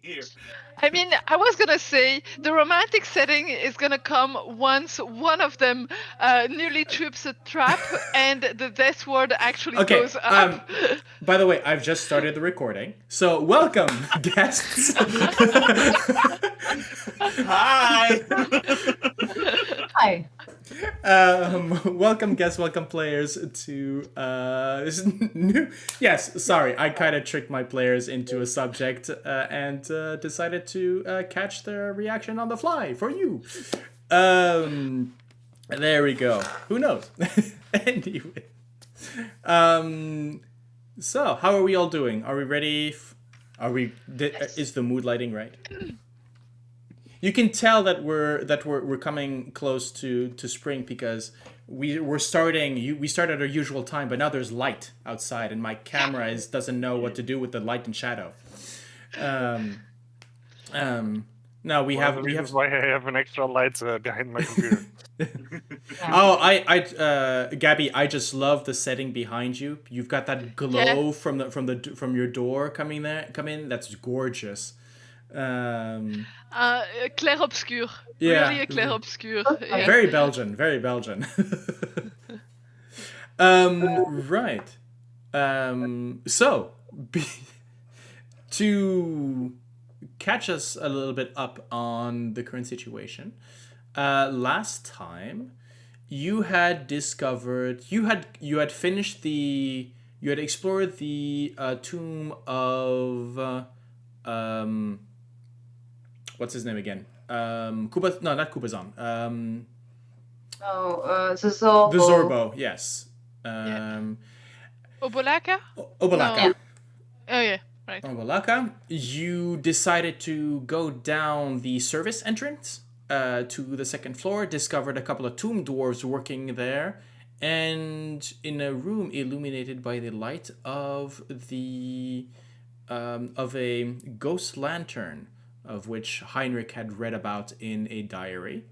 here. I mean, I was gonna say the romantic setting is gonna come once one of them nearly trips a trap and the death ward actually Okay, goes up. by the way, I've just started the recording. So, welcome, guests. Hi. Hi. Welcome, guests, welcome, players, to this new. Yes, sorry, I kind of tricked my players into a subject and decided to catch their reaction on the fly for you. There we go. Who knows? Anyway. So, how are we all doing? Are we ready? Is the mood lighting right? You can tell that we're coming close to spring because we started our usual time, but now there's light outside and my camera doesn't know what to do with the light and shadow. No, we have why I have an extra light behind my computer. Oh, Gabby, I just love the setting behind you. You've got that glow from your door coming in. That's gorgeous. Clair obscur. Yeah. Really a clair obscur. Yeah. Very Belgian. Right. So, to catch us a little bit up on the current situation, last time you had discovered you had explored the tomb of what's his name again? Not Kubazan. The Zorbo. The Zorbo, yes. Obolaka? Obolaka. No. Oh yeah, right. Obolaka. You decided to go down the service entrance to the second floor, discovered a couple of tomb dwarves working there, and in a room illuminated by the light of a ghost lantern, of which Heinrich had read about in a diary.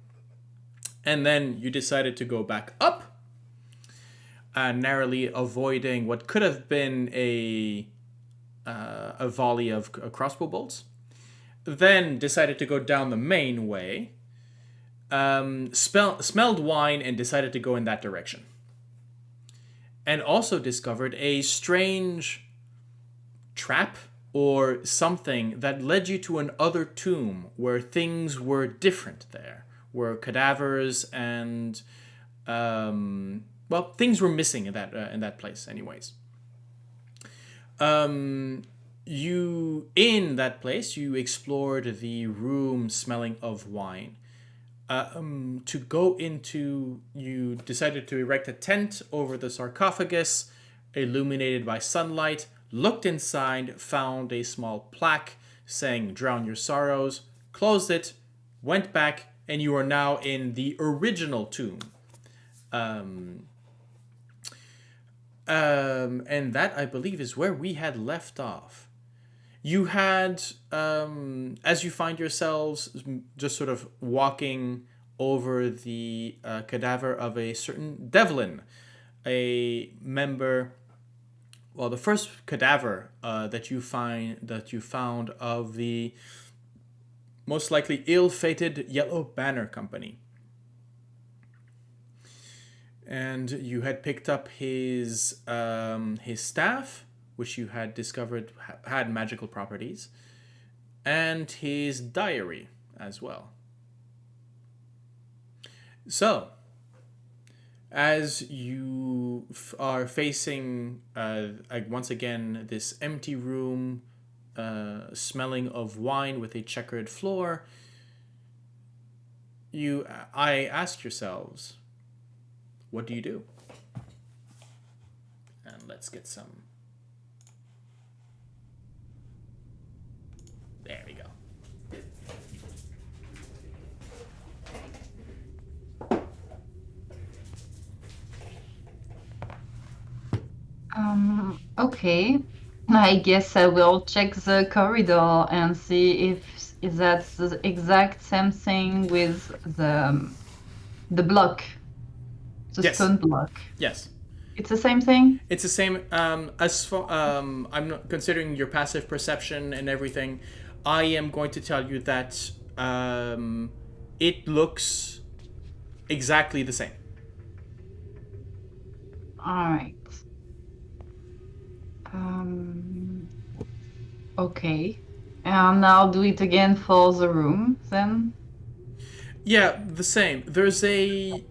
And then you decided to go back up, narrowly avoiding what could have been a volley of crossbow bolts. Then decided to go down the main way, smelled wine and decided to go in that direction. And also discovered a strange trap or something that led you to an other tomb where things were different there, where cadavers and things were missing in that place anyways. You in that place you explored the room smelling of wine. To go into, you decided to erect a tent over the sarcophagus, illuminated by sunlight, looked inside, found a small plaque saying "Drown your sorrows," closed it, went back, and you are now in the original tomb. And that, I believe, is where we had left off. You had, as you find yourselves just sort of walking over the cadaver of a certain Devlin, a member, the first cadaver that you found of the most likely ill-fated Yellow Banner Company. And you had picked up his staff, which you had discovered had magical properties, and his diary as well. So, as you are facing, once again, this empty room, smelling of wine with a checkered floor, I ask yourselves, what do you do? And let's get some... There we go. Okay. I guess I will check the corridor and see if that's the exact same thing with the block. The stone block. Yes. It's the same thing? It's the same. As far I'm not considering your passive perception and everything. I am going to tell you that it looks exactly the same. Alright. Okay. And I'll do it again for the room then. Yeah, the same. There's a.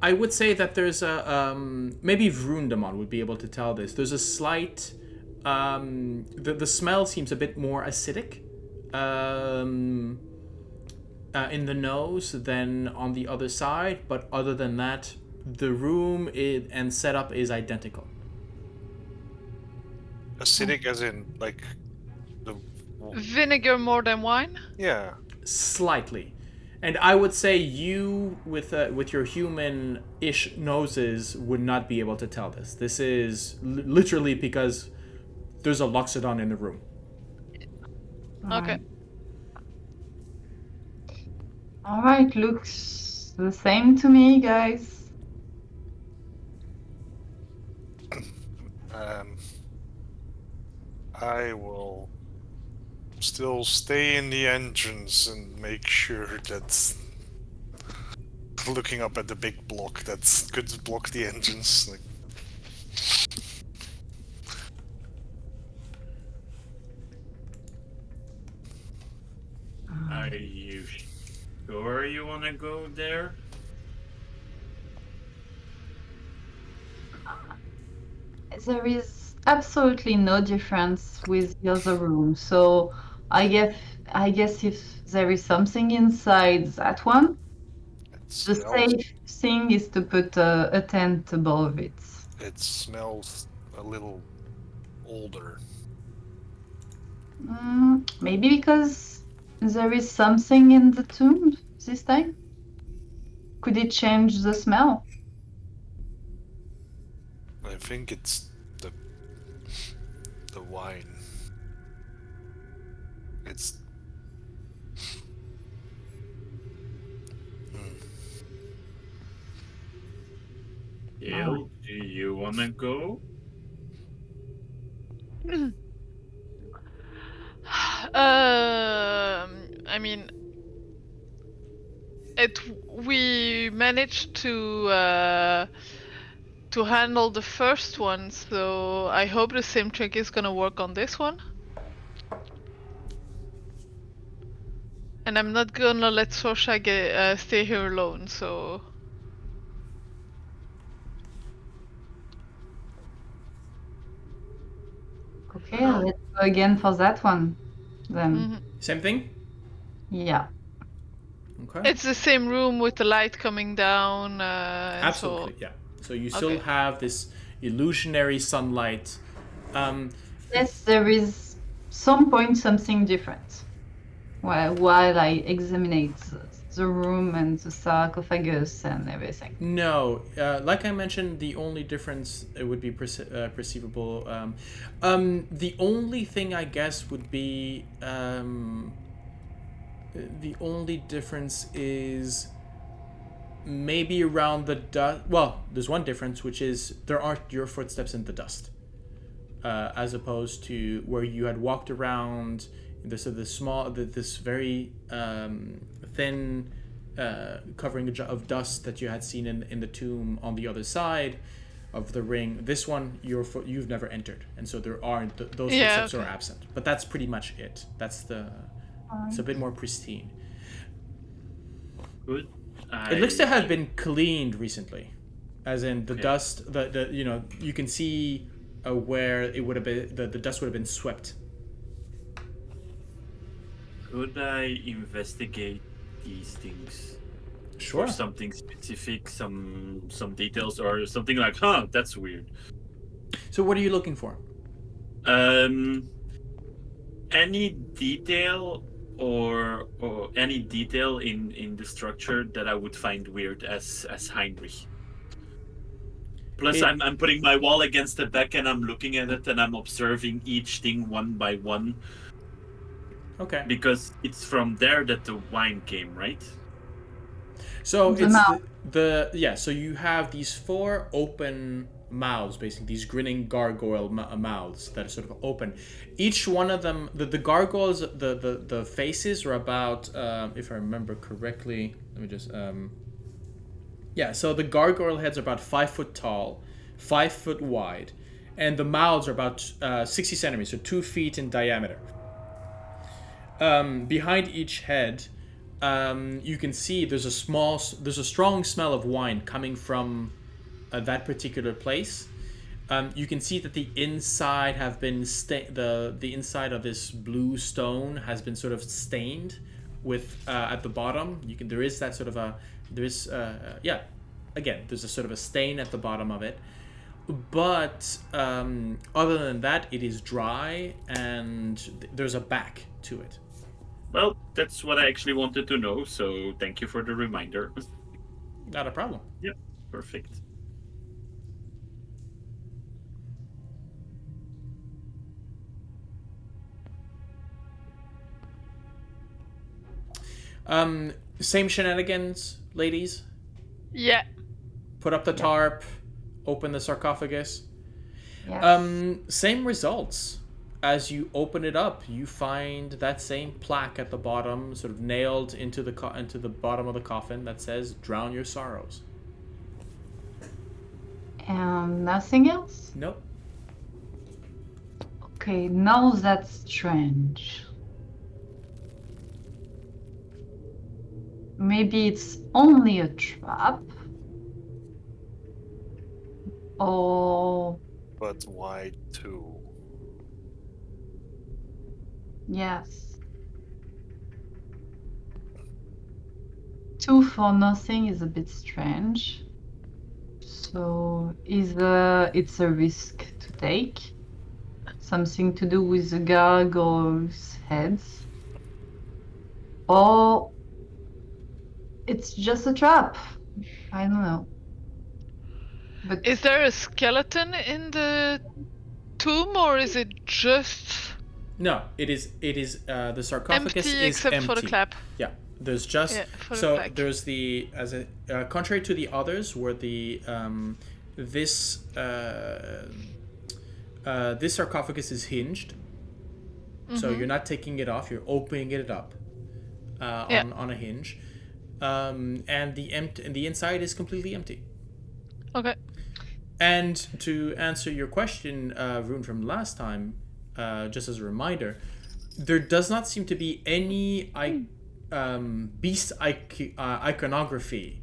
I would say that there's a. Maybe Vroondomon would be able to tell this. There's a slight. The smell seems a bit more acidic in the nose than on the other side, but other than that, the room and setup is identical. Acidic as in, like, the... Vinegar more than wine? Yeah. Slightly. And I would say you, with your human-ish noses, would not be able to tell this. This is literally because there's a Luxodon in the room. Okay. Alright, looks the same to me, guys. I will still stay in the entrance and make sure that looking up at the big block that could block the entrance. Like, Are you sure you want to go there? There is absolutely no difference with the other room, so I guess if there is something inside that one, it the smells, safe thing is to put a tent above it. it smells a little older. Maybe because there is something in the tomb this time? Could it change the smell? I think it's the wine. It's Gale, do you want to go? I mean, we managed to handle the first one, so I hope the same trick is gonna work on this one. And I'm not gonna let Sorsha stay here alone, so... Okay, let's go again for that one then. Same thing? Yeah. Okay. It's the same room with the light coming down. Absolutely, yeah. So you still Okay. have this illusionary sunlight. Yes, there is some point something different. While I examine the room and the sarcophagus and everything. No, like I mentioned, the only difference would be perceivable. The only thing I guess would be the only difference is maybe around the dust. Well, there's one difference, which is there aren't your footsteps in the dust, as opposed to where you had walked around this very thin covering of dust that you had seen in the tomb on the other side of the ring. This one, you've never entered, and so there aren't those footsteps are absent. But that's pretty much it. It's a bit more pristine. Good. It looks to have been cleaned recently, as in the dust. The you can see where it would have been. The dust would have been swept. Could I investigate these things? Sure. Or something specific, some details, or something like, that's weird. So what are you looking for? Any detail or any detail in the structure that I would find weird as Heinrich. Plus, I'm putting my wall against the back and I'm looking at it and I'm observing each thing one by one. Okay. Because it's from there that the wine came, right? So it's so you have these 4 open mouths, basically these grinning gargoyle mouths that are sort of open. Each one of them, the gargoyles, the faces are about, if I remember correctly, let me just, yeah, so the gargoyle heads are about 5 foot tall, 5 foot wide, and the mouths are about 60 centimeters, so 2 feet in diameter. Behind each head, you can see there's a strong smell of wine coming from that particular place. You can see that the inside have been the inside of this blue stone has been sort of stained with at the bottom. There is that sort of a there's again there's a sort of a stain at the bottom of it. But other than that, it is dry and there's a back to it. Well, that's what I actually wanted to know, so thank you for the reminder. Not a problem. Yeah, perfect. Same shenanigans, ladies. Yeah. Put up the tarp, open the sarcophagus. Yes. Same results. As you open it up, you find that same plaque at the bottom, sort of nailed into the bottom of the coffin that says "Drown your sorrows." And nothing else? Nope. Okay, now that's strange. Maybe it's only a trap. Or But why 2? yes. 2 for nothing is a bit strange. So either it's a risk to take, something to do with the gargoyles' heads, or it's just a trap. I don't know. But Is there a skeleton in the tomb, or is it just No, it is. The sarcophagus empty is except empty. for the clap? Yeah, there's just For the so plaque. there's the contrary to the others where this sarcophagus is hinged, so you're not taking it off, you're opening it up on a hinge, and the inside is completely empty. Okay. And to answer your question, Vroon, from last time, just as a reminder, there does not seem to be any beast iconography.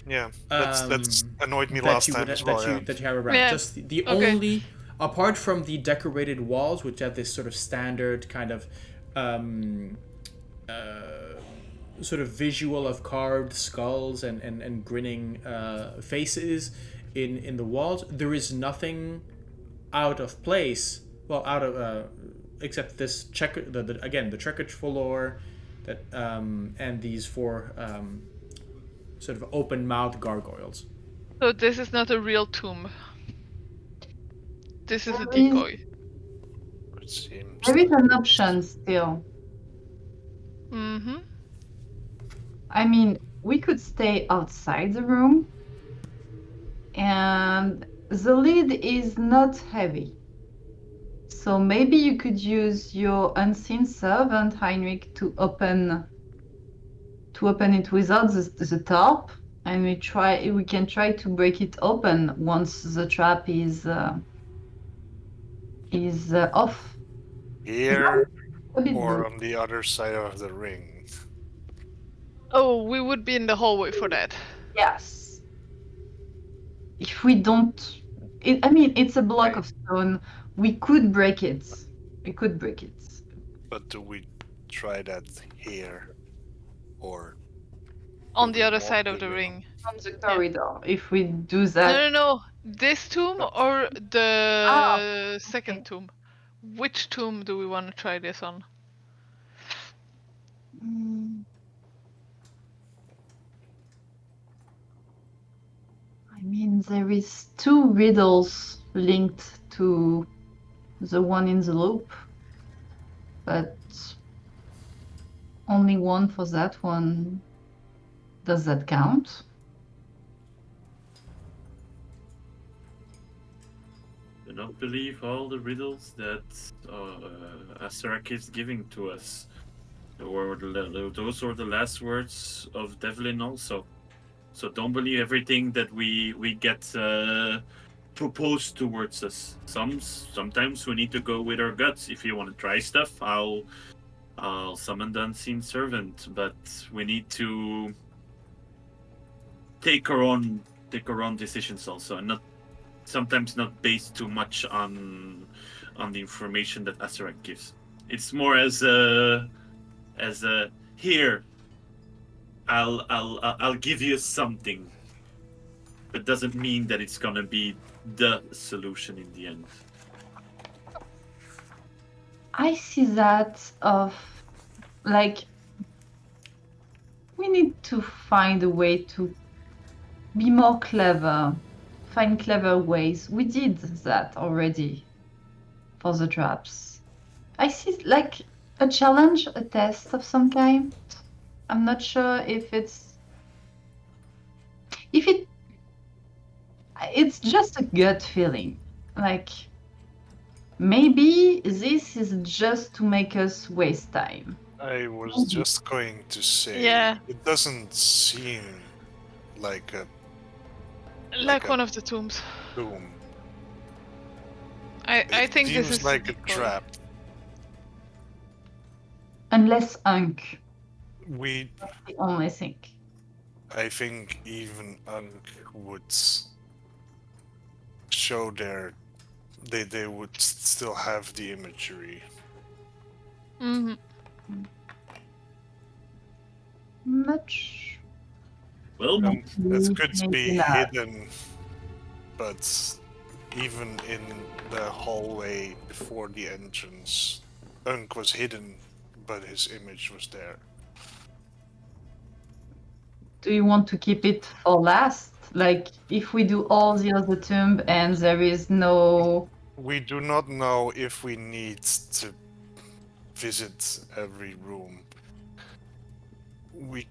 Yeah, that's annoyed me last time as well. That you have around. Yeah. Just the Okay. only, apart from the decorated walls, which have this sort of standard kind of sort of visual of carved skulls and grinning faces in the walls, there is nothing out of place. Well, out of except this the checkered floor that and these 4 sort of open mouth gargoyles. So this is not a real tomb. This is a There is- decoy. It seems there is like an it. option still. Mm-hmm. I mean, we could stay outside the room, and the lid is not heavy. So maybe you could use your unseen servant, Heinrich, to open it without the top, and we can try to break it open once the trap is off. Here A bit or blue. on the other side of the ring. Oh, we would be in the hallway for that. Yes. If we don't, it's a block of stone. We could break it. But do we try that here? Or On do the we other walk side of the the ring. On the corridor. If we do that, No. This tomb or the second okay. tomb? Which tomb do we want to try this on? I mean, there is 2 riddles linked to the one in the loop, but only one for that one. Does that count? not believe all the riddles that Asarak is giving to us. Those were the last words of Devlin also. So don't believe everything that we get proposed towards us. Sometimes we need to go with our guts. If you want to try stuff, I'll summon the unseen servant, but we need to take our own decisions also, and sometimes not based too much on the information that Asarak gives. It's more as a here. I'll give you something. But doesn't mean that it's gonna be the solution in the end. I see that of like we need to find a way to be more clever, find clever ways. We did that already for the traps. I see like a challenge, a test of some kind. I'm not sure if it's just a gut feeling. Like maybe this is just to make us waste time. I was just going to say, Yeah. it doesn't seem like a Like a one of the tombs. tomb. I It think this seems is like a typical. trap. Unless Unk, We, the only thing. I think even Unk would show they would still have the imagery. Hmm. Much. Well, No. It's good to Maybe be not. hidden, but even in the hallway before the entrance, Unk was hidden, but his image was there. Do you want to keep it for last? Like, if we do all the other tomb and there is no... We do not know if we need to visit every room. We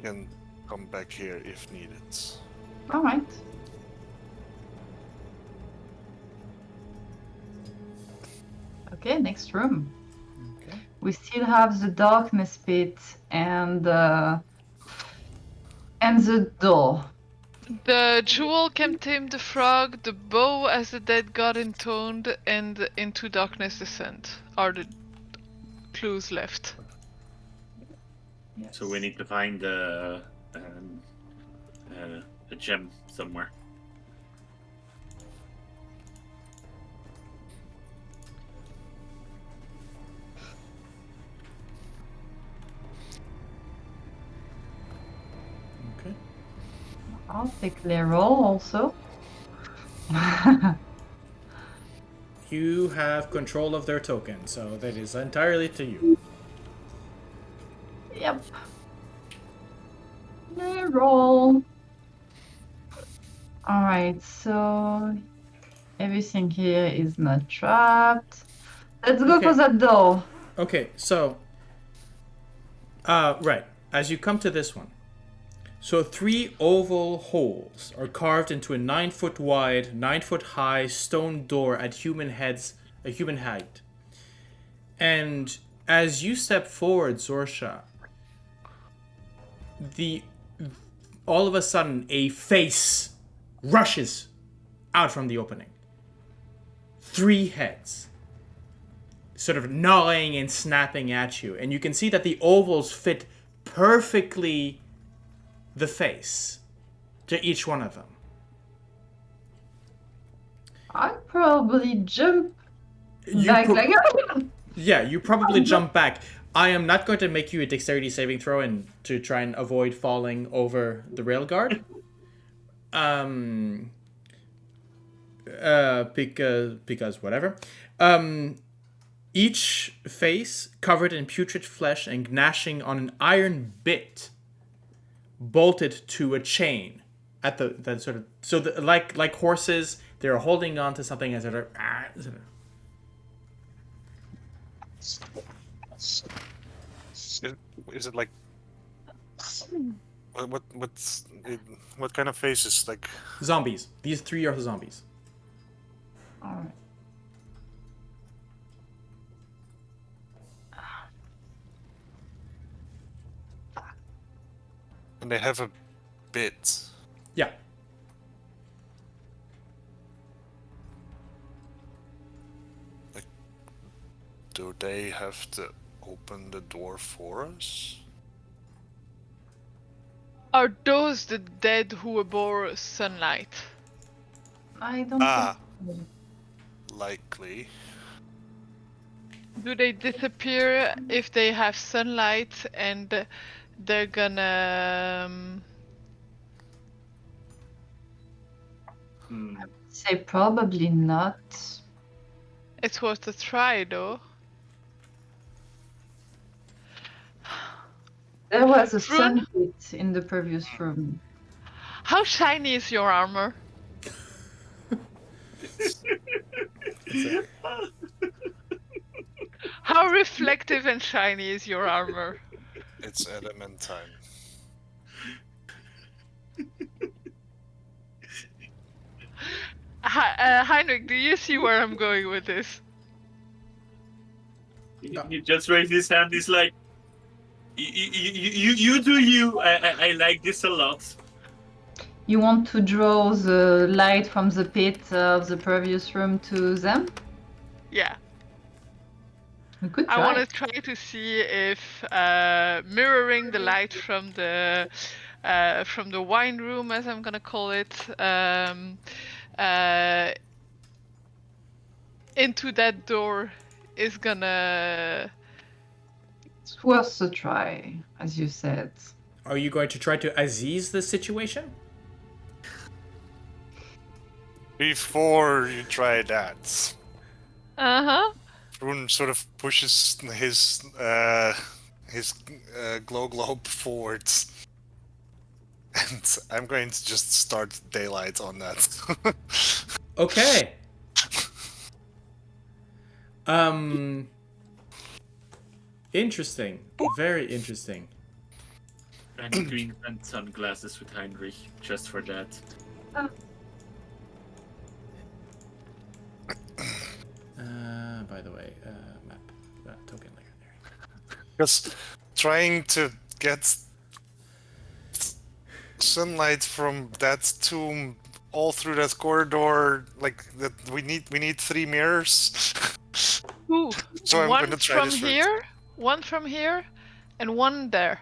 can come back here if needed. All right. Okay, next room. Okay. We still have the darkness pit and the door. The jewel can tame the frog, the bow as the dead god intoned, and into darkness descent are the clues left. Yes. so we need to find a gem somewhere. Okay. I'll take the roll also. You have control of their token, so that is entirely to you. Yep. The roll. All right, so everything here is not trapped. Let's go Okay. for that door. Okay, so right, as you come to this one. So 3 oval holes are carved into a 9-foot wide, 9-foot high stone door at human height. And as you step forward, Sorsha, all of a sudden a face rushes out from the opening. 3 heads, sort of gnawing and snapping at you, and you can see that the ovals fit perfectly the face to each one of them. I'd probably jump You back pro- like yeah, you probably jump back. I am not going to make you a dexterity saving throw and to try and avoid falling over the railguard. Because whatever. Each face covered in putrid flesh and gnashing on an iron bit, bolted to a chain at the sort of like horses, they're holding on to something as they're Is it like what kind of faces? Like zombies. These 3 are zombies. All right. And they have a bit. Yeah. Do they have to open the door for us? Are those the dead who abhor sunlight? I don't Ah. think so. Likely. Do they disappear if they have sunlight and they're gonna... Say probably not. It's worth a try, though. There was a Vroon? sun pit in the previous room. How shiny is your armor? How reflective and shiny is your armor? It's adamantine. Heinrich, do you see where I'm going with this? He just raised his hand. He's like, you do you. I like this a lot. You want to draw the light from the pit of the previous room to them? Yeah. We could I try. want to try to see if mirroring the light from the wine room, as I'm gonna call it, into that door is gonna... It's worth a try, as you said. Are you going to try to Aziz the situation? Before you try that, Uh-huh. Vroon sort of pushes his glow globe forwards. And I'm going to just start daylight on that. Okay. Interesting. Very interesting. And green and sunglasses with Heinrich, just for that. By the way, map token layer there. Because trying to get sunlight from that tomb all through that corridor, like that, we need 3 mirrors. Ooh, So I'm one gonna try from this first. here, one from here, and one there.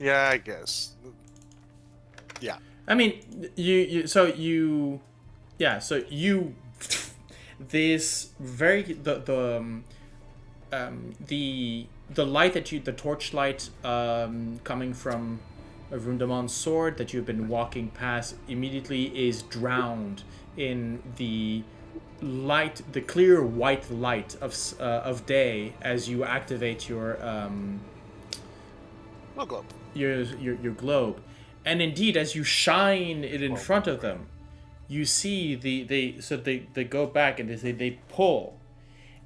Yeah, I guess. Yeah. I mean, this very the light that the torchlight coming from Vroondomon's sword that you've been walking past immediately is drowned in the light, the clear white light of day as you activate your Globe. your globe. And indeed, as you shine it in front of them, you see they go back and they pull,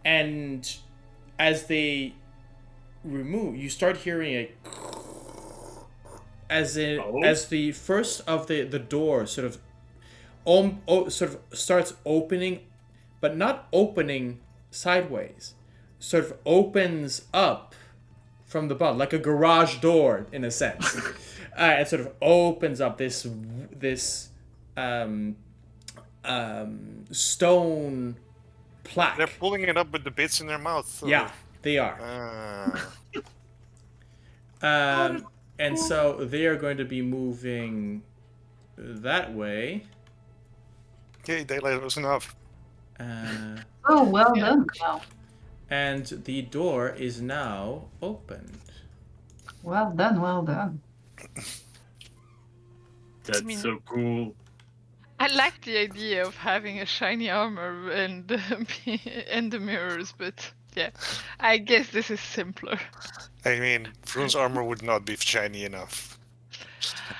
and as they remove, you start hearing a as the first of the door sort of starts opening, but not opening sideways, sort of opens up from the bottom, like a garage door in a sense. It sort of opens up this stone plaque. They're pulling it up with the bits in their mouth. Yeah, they are. And so they are going to be moving that way. Okay, daylight was enough. Oh, well done. Wow. And the door is now opened. Well done, well done. That's so cool. I like the idea of having a shiny armor and the mirrors, but yeah, I guess this is simpler. I mean, Vroon's armor would not be shiny enough.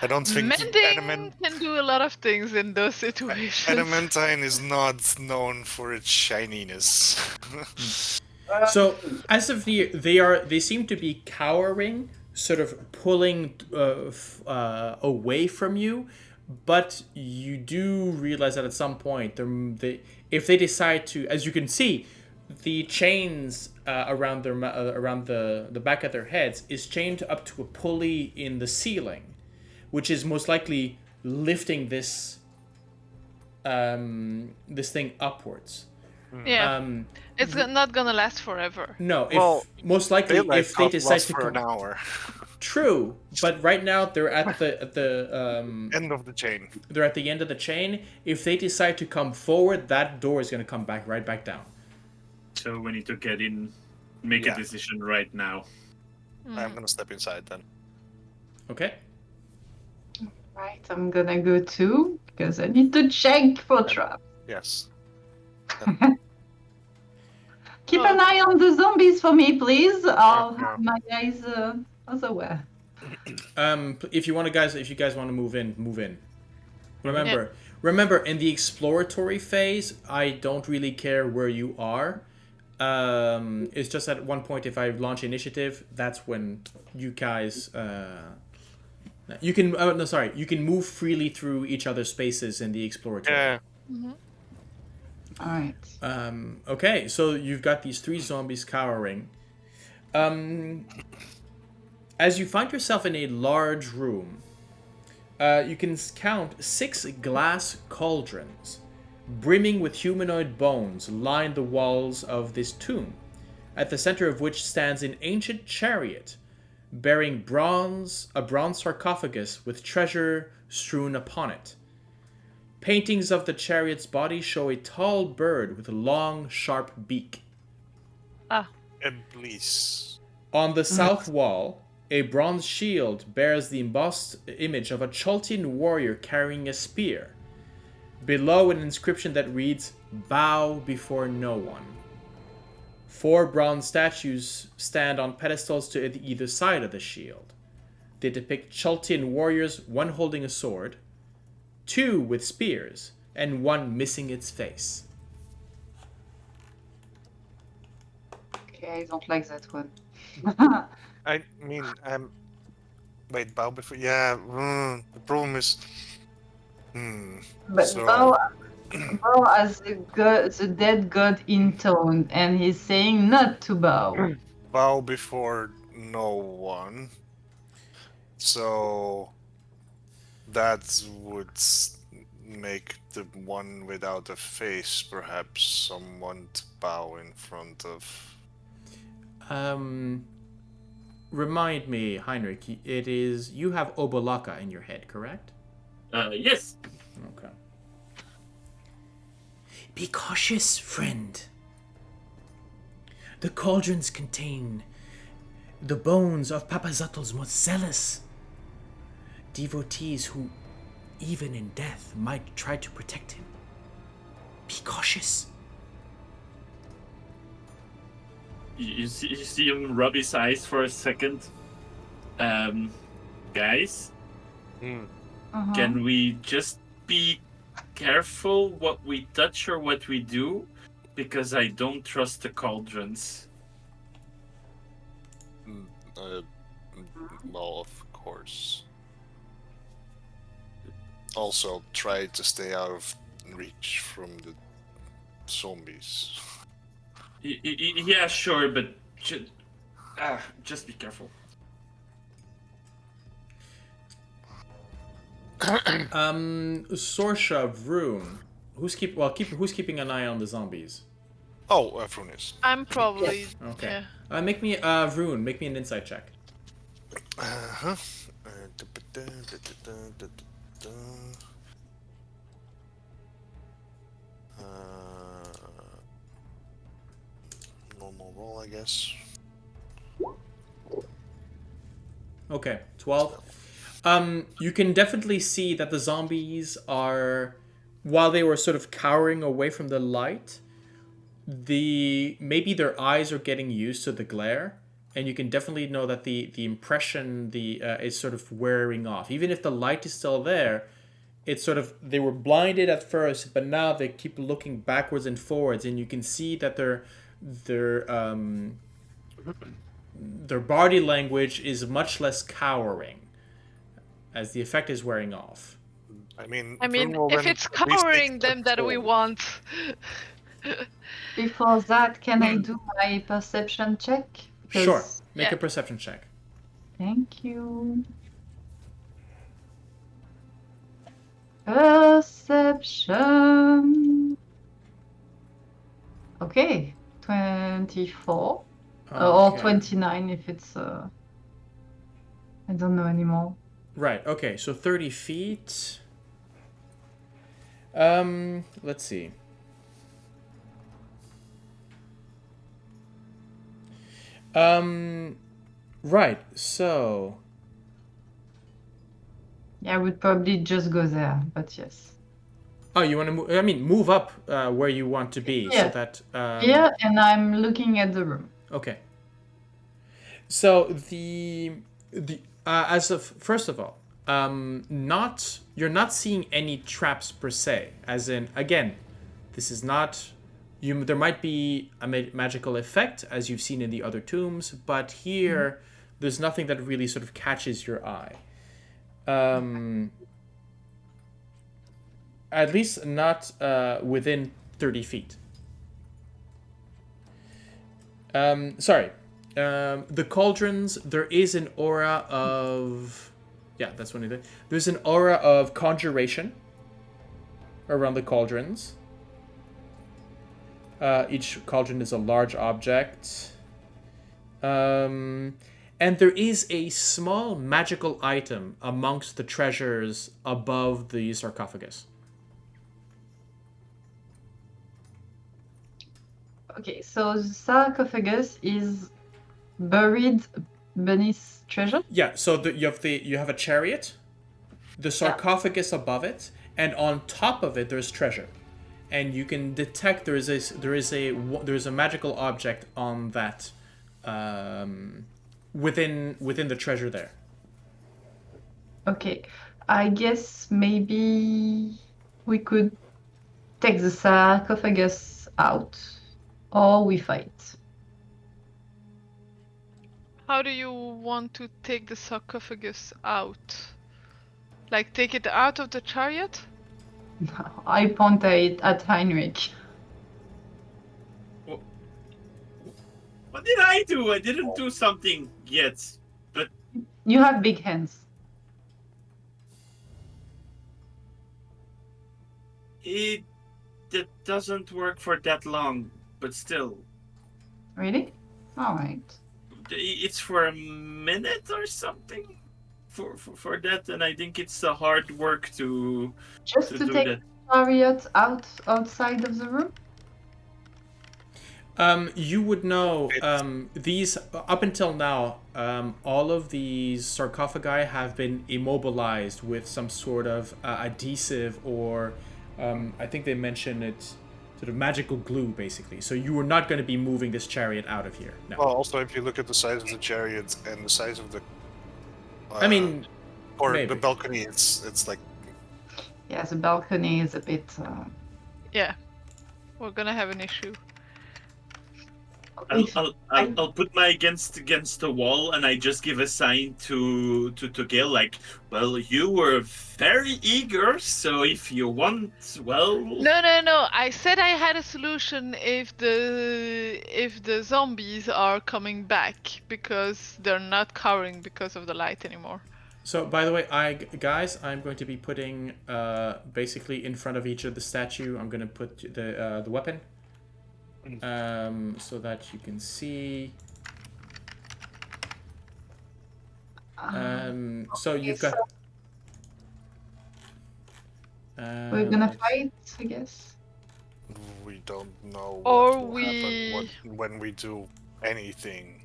I don't think Mending can do a lot of things in those situations. adamantine is not known for its shininess. So as of they seem to be cowering, sort of pulling away from you, but you do realize that at some point, if they decide to, as you can see, the chains around around the back of their heads is chained up to a pulley in the ceiling, which is most likely lifting this this thing upwards. Yeah. It's not gonna last forever. No, Well, most likely Daylight if they thought decide lasts to for come. an hour. True, but right now they're at the End of the chain. they're at the end of the chain. If they decide to come forward, that door is going to come back right back down. So we need to get in, make a decision right now. I'm gonna step inside then. Okay. Right, I'm gonna go too because I need to check for traps. Yes. Keep an eye on the zombies for me, please. I'll Yeah. have my eyes elsewhere. If you guys want to move in, move in. Remember, in the exploratory phase, I don't really care where you are. It's just at one point, if I launch initiative, that's when you guys. You can. You can move freely through each other's spaces in the exploratory. Yeah. All right. Okay, so you've got these 3 zombies cowering. As you find yourself in a large room, you can count 6 glass cauldrons, brimming with humanoid bones, line the walls of this tomb, at the center of which stands an ancient chariot, bearing a bronze sarcophagus with treasure strewn upon it. Paintings of the chariot's body show a tall bird with a long, sharp beak. Please. On the south wall, a bronze shield bears the embossed image of a Chaltian warrior carrying a spear. Below, an inscription that reads, "Bow before no one." 4 bronze statues stand on pedestals to either side of the shield. They depict Chaltian warriors, one holding a sword, 2 with spears, and 1 missing its face. Okay, I don't like that one. I mean, wait, bow before. Yeah, the problem is. But So- Bo has the dead god intoned, and he's saying not to bow. Bow before no one. So that would make the one without a face perhaps someone to bow in front of. Remind me, Heinrich, you have Obolaka in your head, correct? Yes. Okay. Be cautious, friend. The cauldrons contain the bones of Papazattl's most zealous devotees who, even in death, might try to protect him. Be cautious. You see him rub his eyes for a second. Guys, Uh-huh. can we just be careful what we touch or what we do? Because I don't trust the cauldrons. Well, of course. Also, try to stay out of reach from the zombies. Yeah, sure, but just be careful. Sorsha, Vroon, who's keeping an eye on the zombies? Oh, Vroon is. I'm probably. Okay. Yeah. Make me make me an insight check. Uh-huh. Normal roll, I guess. Okay, 12. You can definitely see that the zombies are, while they were sort of cowering away from the light, maybe their eyes are getting used to the glare, and you can definitely know that the impression is sort of wearing off. Even if the light is still there, it's sort of, they were blinded at first, but now they keep looking backwards and forwards, and you can see that their body language is much less cowering as the effect is wearing off. I mean, I mean, Vroondomon if it's at least takes covering them that we control. want. Before that, can I do my perception check? Sure. Make Yeah. a perception check. Thank you. Perception. Okay, 24. Or Okay. 29 if it's... I don't know anymore. Right. Okay. So 30 feet. Let's see. Right. So. Yeah, I would probably just go there, but yes. Oh, you want to move? I mean, move up where you want to be, so Yeah. that. Here, and I'm looking at the room. Okay. So as of first of all, you're not seeing any traps per se. As in, again, this is not. There might be a magical effect as you've seen in the other tombs, but here there's nothing that really sort of catches your eye. At least not within 30 feet. Sorry. The cauldrons, there is an aura of... Yeah, that's one of it. There's an aura of conjuration around the cauldrons. Each cauldron is a large object. And there is a small magical item amongst the treasures above the sarcophagus. Okay, so the sarcophagus is buried beneath treasure? Yeah, so you have a chariot, the sarcophagus above it, and on top of it there's treasure. And you can detect there is a magical object on that within the treasure there. Okay, I guess maybe we could take the sarcophagus out, or we fight. How do you want to take the sarcophagus out? Like, take it out of the chariot? I point at Heinrich. What did I do? I didn't do something yet, but You have big hands. that doesn't work for that long. But still, Really? Alright. it's for a minute or something for that, and I think it's a hard work to Just to do take that. the chariot outside of the room? You would know these up until now. All of these sarcophagi have been immobilized with some sort of adhesive, or I think they mentioned it, sort of magical glue, basically. So you are not going to be moving this chariot out of here. No. Well, also, if you look at the size of the chariot and the size of the, I mean, or maybe. the balcony, it's like Yeah, the balcony is a bit... Yeah. We're gonna have an issue. I'll put my against the wall, and I just give a sign to Gale, like, well, you were very eager, so if you want, well. No. I said I had a solution if the zombies are coming back, because they're not cowering because of the light anymore. So, by the way, guys, I'm going to be putting basically in front of each of the statue. I'm going to put the weapon, so that you can see. So you've got. We're gonna fight, I guess. we don't know Or what will happen when we do anything.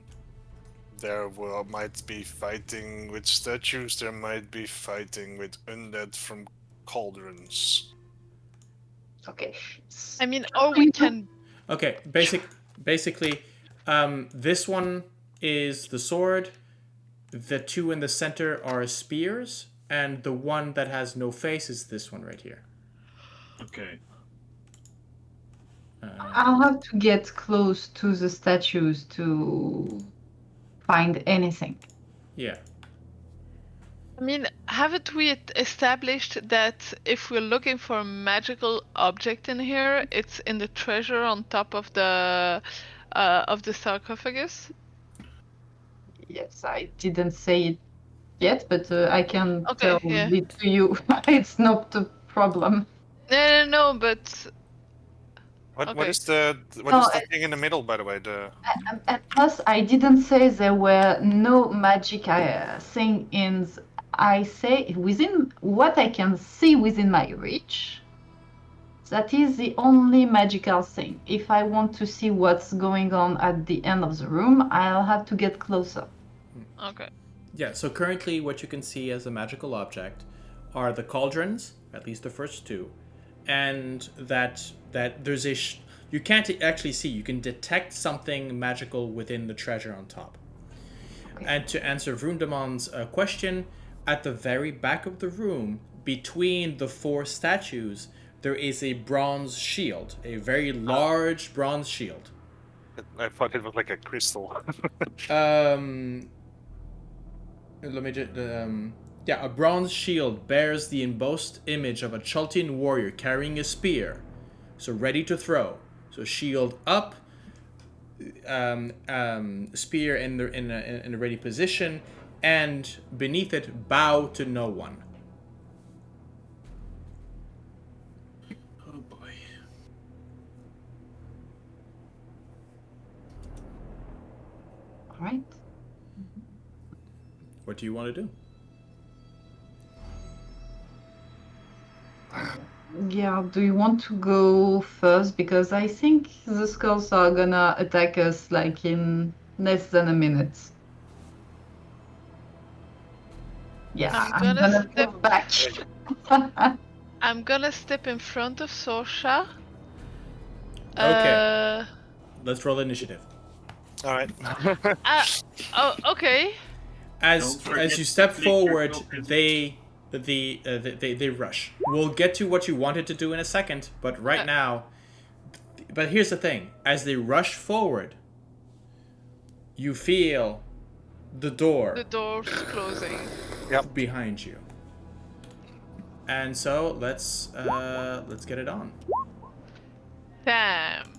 There might be fighting with statues, there might be fighting with undead from cauldrons. Okay. I mean, or we can. Okay, basically, this one is the sword. The two in the center are spears, and the one that has no face is this one right here. Okay. I'll have to get close to the statues to find anything. Yeah. I mean, haven't we established that if we're looking for a magical object in here, it's in the treasure on top of the sarcophagus? Yes, I didn't say it yet, but I can tell Okay, yeah. it to you. It's not a problem. No, but What okay. is the No, thing in the middle, by the way? The and plus, I didn't say there were no magic thing in. I say within what I can see within my reach. That is the only magical thing. If I want to see what's going on at the end of the room, I'll have to get closer. Okay. Yeah, so currently what you can see as a magical object are the cauldrons, at least the first two, and that there's you can't actually see, you can detect something magical within the treasure on top. Okay. And to answer Vroondomon's question, at the very back of the room, between the 4 statues, there is a bronze shield, a very large bronze shield. I thought it was like a crystal. Let me just. Yeah, a bronze shield bears the embossed image of a Chaltian warrior carrying a spear, so ready to throw. So shield up, spear in a ready position, and beneath it, bow to no one. Oh boy. All right. What do you want to do? Yeah, do you want to go first? Because I think the skulls are gonna attack us like in less than a minute. Yeah, I'm gonna move back. I'm gonna step in front of Sorsha. Okay. Let's roll initiative. All right. Oh, okay. As you step forward, they rush. We'll get to what you wanted to do in a second, but right now. But here's the thing: as they rush forward, you feel the door's closing. Yep. behind you. And so let's get it on. Damn.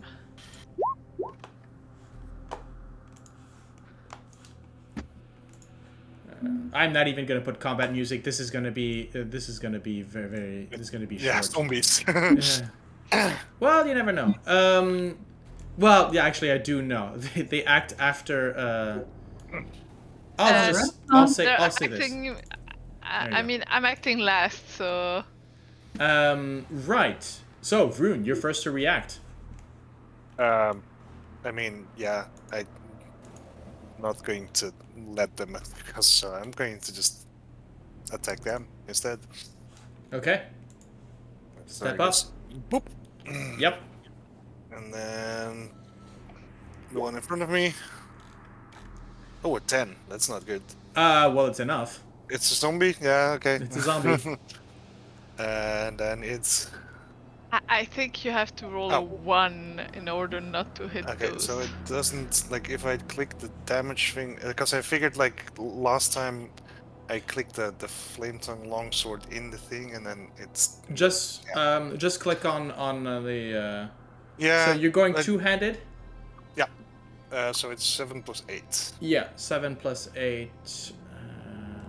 I'm not even gonna put combat music. This is gonna be very this is gonna be Yeah, short. zombies. Well, you never know. Well, yeah, actually, I do know. They act after. I'll say this. I mean, I'm acting last, so. Right. So, Vroon, you're first to react. I mean, yeah, I'm not going to let them, so I'm going to just attack them instead. Okay. So Step I up. guess- Boop. Yep. And then the one in front of me. Oh, a 10. That's not good. Well, it's enough. It's a zombie? Yeah, okay. It's a zombie. And then it's... I think you have to roll a 1 in order not to hit Okay, those. so it doesn't... Like, if I click the damage thing... Because I figured, like, last time I clicked the flame tongue longsword in the thing, and then it's... Just click on the. Yeah. So you're going two-handed. Yeah. So it's 7 plus 8. Yeah, 7 plus 8.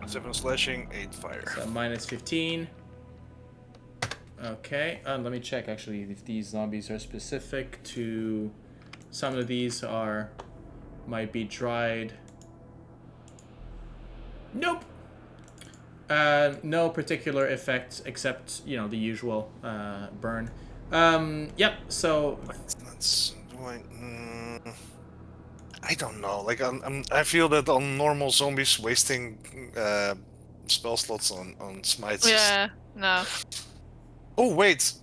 7 slashing, 8 fire. So minus 15. Okay, let me check actually if these zombies are specific to. Some of these might be dried. Nope. No particular effects except the usual burn. Yep. So. I don't know. Like I feel that on normal zombies, wasting spell slots on smites. Yeah. No. Oh wait.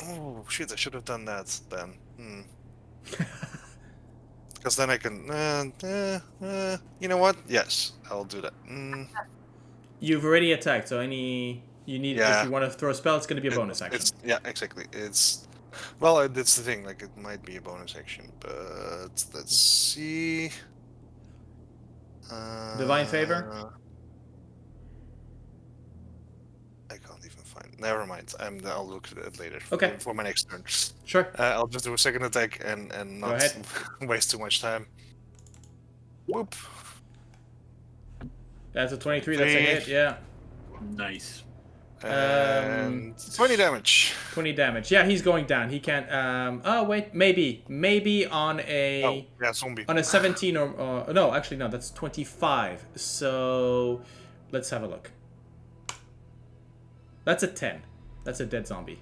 Oh shit! I should have done that then. Because then I can. You know what? Yes, I'll do that. You've already attacked, so if you want to throw a spell, it's going to be a bonus action. Yeah, exactly. Well, that's the thing. Like, it might be a bonus action, but let's see. Divine Favor? Never mind. I'll look at it later. Okay. For my next turn. Sure. I'll just do a second attack and not ahead. waste too much time. Whoop. That's a 23. That's a hit. Yeah. Nice. And 20 damage. 20 damage. Yeah, he's going down. He can't. Oh wait, maybe on a Oh, yeah, zombie. on a 17 or no, actually no, that's 25. So let's have a look. That's a 10. That's a dead zombie.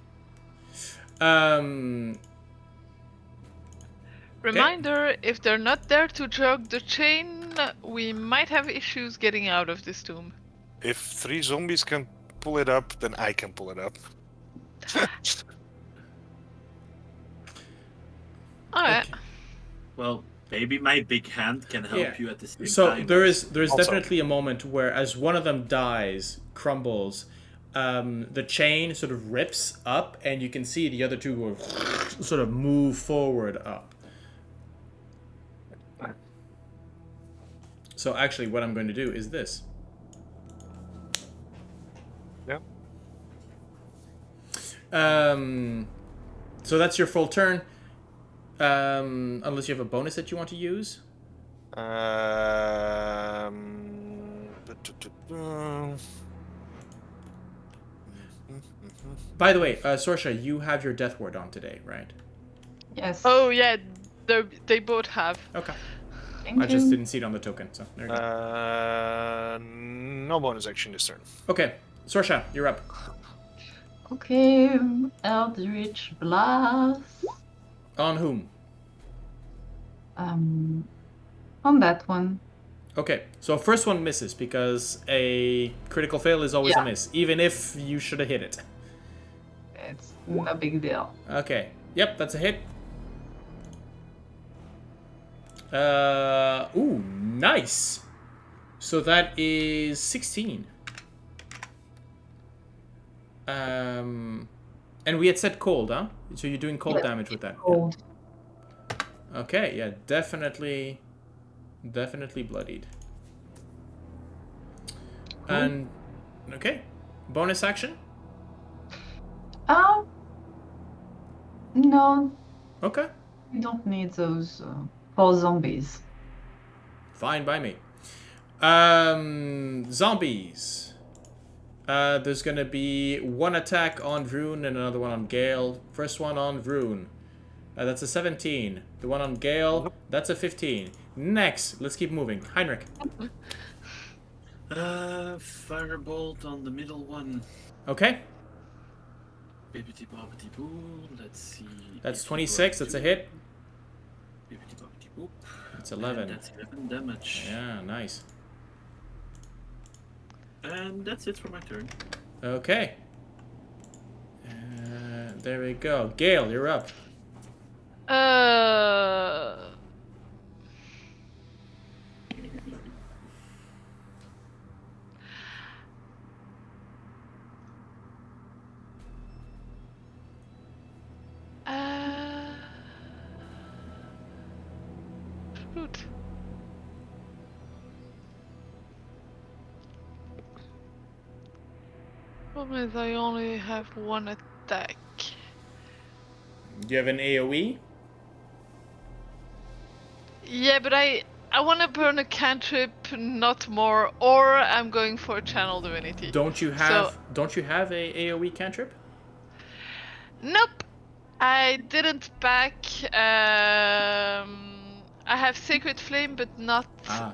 Reminder, if they're not there to jog the chain, we might have issues getting out of this tomb. If 3 zombies can pull it up, then I can pull it up. Alright. Okay. Well, maybe my big hand can help Yeah. you at the same So time. there's Also- definitely a moment where as one of them dies, crumbles, the chain sort of rips up, and you can see the other two go sort of move forward up. So actually, what I'm going to do is this. Yeah. So that's your full turn. Unless you have a bonus that you want to use. By the way, Sorsha, you have your death ward on today, right? Yes. Oh yeah, they both have. Okay. Thank I just you. didn't see it on the token, so there you go. No bonus action this turn. Okay, Sorsha, you're up. Okay, Eldritch Blast. On whom? On that one. Okay, so first one misses because a critical fail is always a Yeah. miss, even if you should have hit it. It's no big deal. Okay, yep, that's a hit. Ooh, nice. So that is 16. And we had said cold, huh? So you're doing cold Yeah, damage with that. Cold. Okay, yeah, definitely bloodied. And okay, bonus action. No, Okay, we don't need those for zombies. fine by me. Zombies. There's gonna be one attack on Vroon and another one on Gale. First one on Vroon. That's a 17. The one on Gale, that's a 15. Next, let's keep moving. Heinrich. Firebolt on the middle one. Okay, Bibbidi bobbidi boo. Let's see. that's if 26. you That's a go hit. to Bibbidi bobbidi boop. It's And 11. that's 11 damage. Yeah, nice. And that's it for my turn. Okay. There we go. Gale, you're up. Shoot. Problem is I only have one attack. Do you have an AoE? Yeah, but I want to burn a cantrip, not more, or I'm going for Channel Divinity. Don't you have a AoE cantrip? Nope. I didn't back. I have Sacred Flame, but not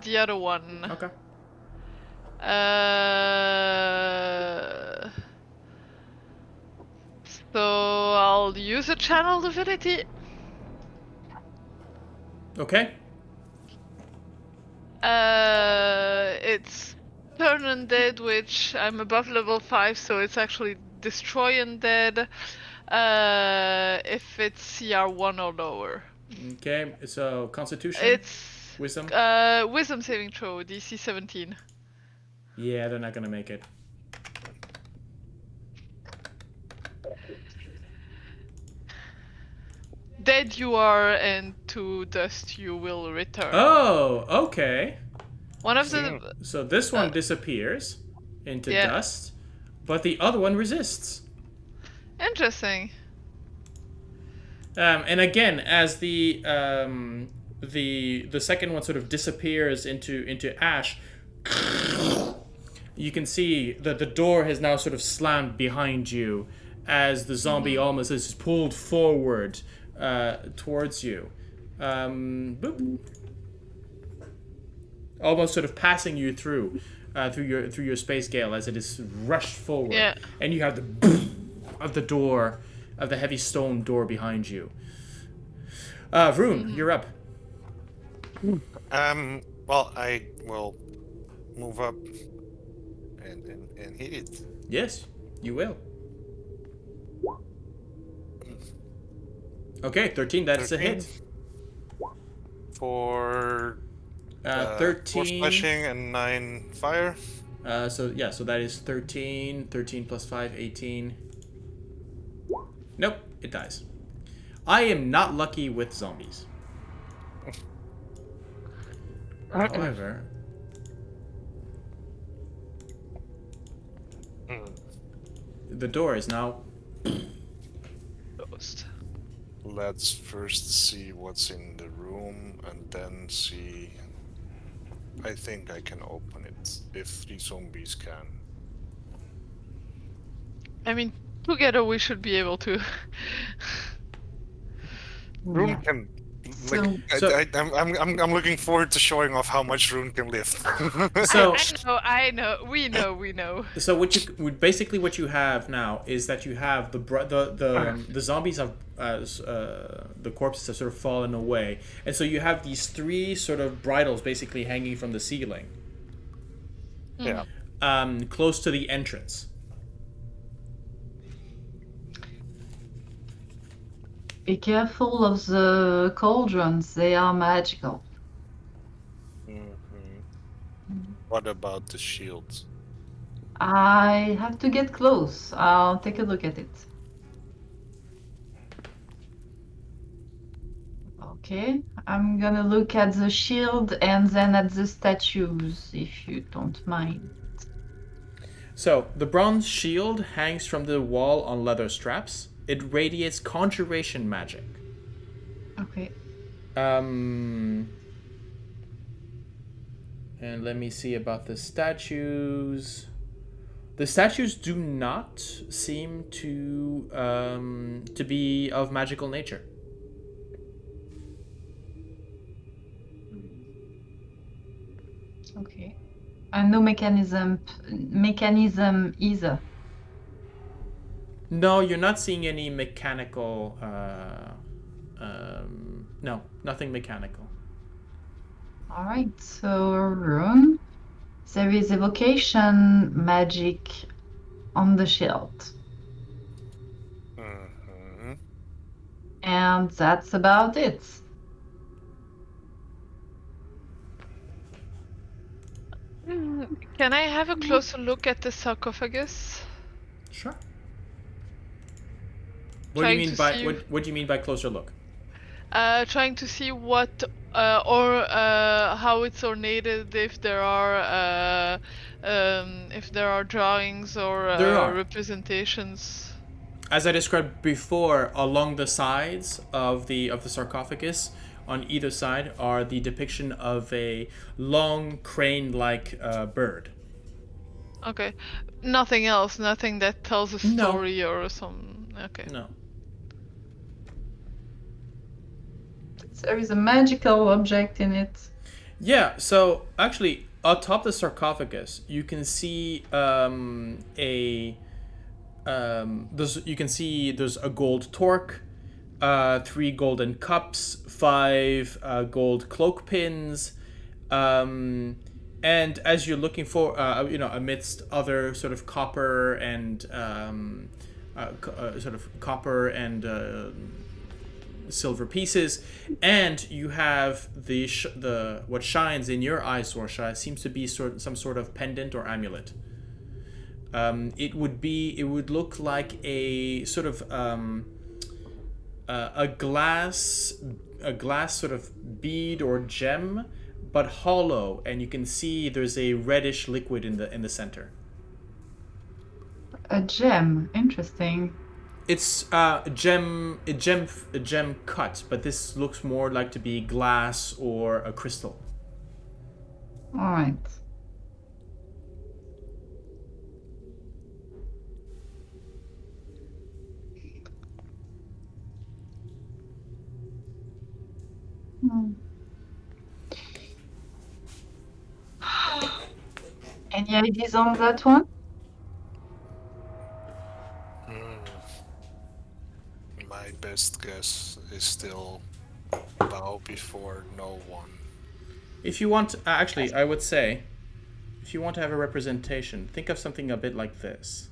the other one. Okay. So I'll use a Channel Divinity. Okay. It's Turn Undead, which I'm above level 5, so it's actually Destroy Undead. If it's CR1 or lower. Okay. So Constitution. It's Wisdom. Wisdom saving throw, DC 17. Yeah, they're not gonna make it. Dead you are, and to dust you will return. Oh, okay. One of So this one disappears into Yeah. dust, but the other one resists. Interesting. And again, as the second one sort of disappears into ash, you can see that the door has now sort of slammed behind you as the zombie almost is pulled forward towards you. Boop. Almost sort of passing you through your space, Gale, as it is rushed forward. Yeah. And you have the boom of the door, of the heavy stone door behind you. Vroon, you're up. Well, I will move up and hit it. Yes, you will. Okay, 13, that's a hit. For 4 13. slashing and 9 fire. So that is 13. 13 plus 5, 18. Nope, it dies. I am not lucky with zombies. However, the door is now Closed. Let's first see what's in the room and then see. I think I can open it if the zombies can. I mean, together we should be able to. Rune Yeah. can. So- I'm looking forward to showing off how much Rune can lift. so. I know. We know. So what you have now is that you have the zombies have the corpses have sort of fallen away, and so you have these 3 sort of bridles basically hanging from the ceiling, Yeah. close to the entrance. Be careful of the cauldrons, they are magical. What about the shield? I have to get close. I'll take a look at it. Okay, I'm gonna look at the shield and then at the statues, if you don't mind. So the bronze shield hangs from the wall on leather straps. It radiates conjuration magic. Okay. And let me see about the statues. The statues do not seem to be of magical nature. Okay. And no mechanism either. No, you're not seeing any mechanical. No, nothing mechanical. All right. So rune. There is evocation magic on the shield, and that's about it. Can I have a closer look at the sarcophagus? Sure. What do you Trying mean to by see- what do you mean by closer look? Trying to see what or how it's ornated, if there are drawings or There are. representations. As I described before, along the sides of the sarcophagus, on either side are the depiction of a long crane-like bird. Okay, nothing else. Nothing that tells a No. story or some. Okay. No. There is a magical object in it. Yeah, so actually, atop the sarcophagus, you can see there's a gold torque, 3 golden cups, 5 gold cloak pins, and as you're looking for, amidst other sort of copper and silver pieces, and you have the what shines in your eye, Sorsha, seems to be some sort of pendant or amulet. It would look like a sort of a glass sort of bead or gem, but hollow, and you can see there's a reddish liquid in the center. A gem. Interesting. It's a gem cut, but this looks more like to be glass or a crystal. All right. Hmm. Any ideas on that one? My best guess is still bow before no one. If you want, actually, I would say, if you want to have a representation, think of something a bit like this.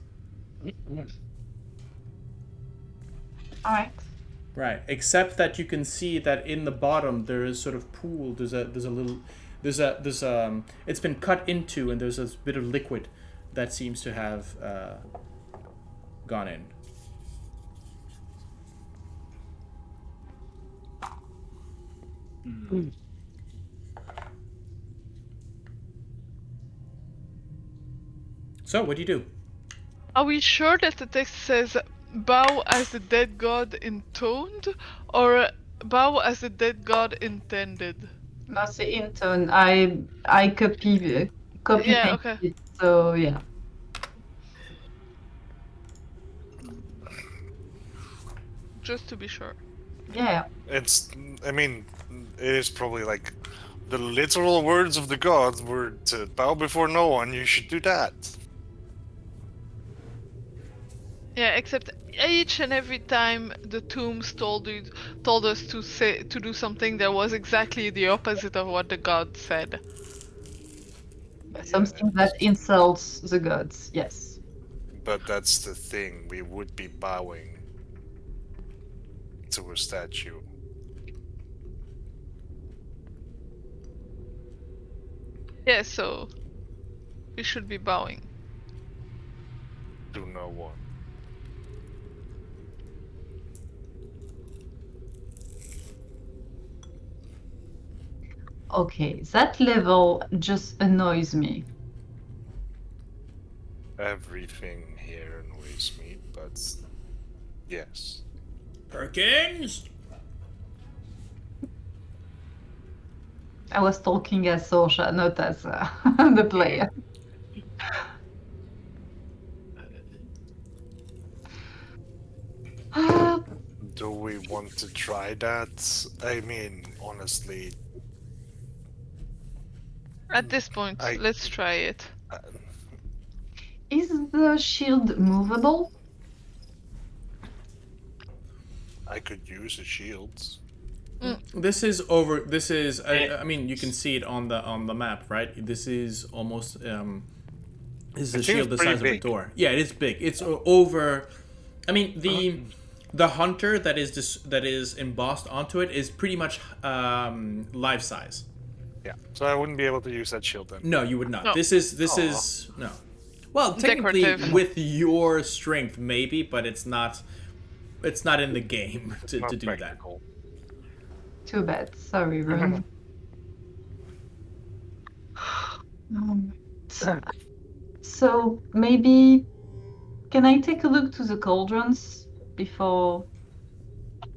All right. Right, except that you can see that in the bottom there is sort of pool. There's a little, it's been cut into, and there's a bit of liquid that seems to have gone in. So, what do you do? Are we sure that the text says bow as the dead god intoned, or bow as the dead god intended? That's the intern. I copy Yeah, paste okay. it. So yeah. Just to be sure. Yeah. I mean, it is probably like the literal words of the gods were to bow before no one. You should do that. Yeah, except each and every time the tombs told us to do something that was exactly the opposite of what the god said. Something that insults the gods. Yes. But that's the thing. We would be bowing to a statue. Yeah, so we should be bowing. To no one. Okay, that level just annoys me. Everything here annoys me, but yes. Perkins? I was talking as Sorsha, not as the player. Do we want to try that? I mean, honestly, At this point, let's try it. Is the shield movable? I could use a shield. This is over. This is. I mean, you can see it on the map, right? This is almost. This is a shield the size of a door. Yeah, it is big. It's over. I mean, the hunter that is embossed onto it is pretty much life size. Yeah, so I wouldn't be able to use that shield then. No, you would not. No. This is no. Well, technically, Decorative. with your strength, maybe, but it's not. It's not in the game to Not do that. practical. Too bad. Sorry, Ron. So maybe can I take a look to the cauldrons before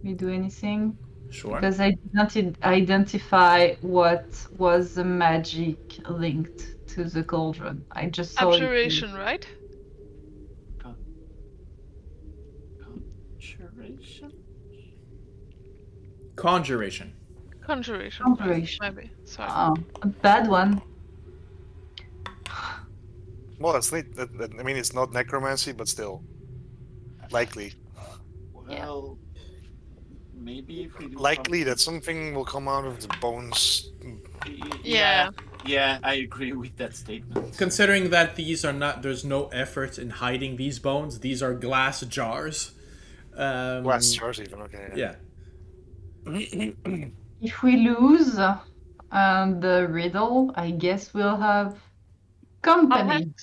we do anything? Sure. Because I did not identify what was the magic linked to the cauldron. I just saw Abjuration, right? Conjuration. Conjuration. Conjuration. Maybe. Sorry. Oh, a bad one. Well, it's neat. I mean, it's not necromancy, but still. Likely. Well, maybe if we do Likely that something will come out of the bones. Yeah. Yeah, I agree with that statement. Considering that these are not, there's no effort in hiding these bones. These are glass jars. Glass jars even, okay. Yeah. If we lose the riddle, I guess we'll have company.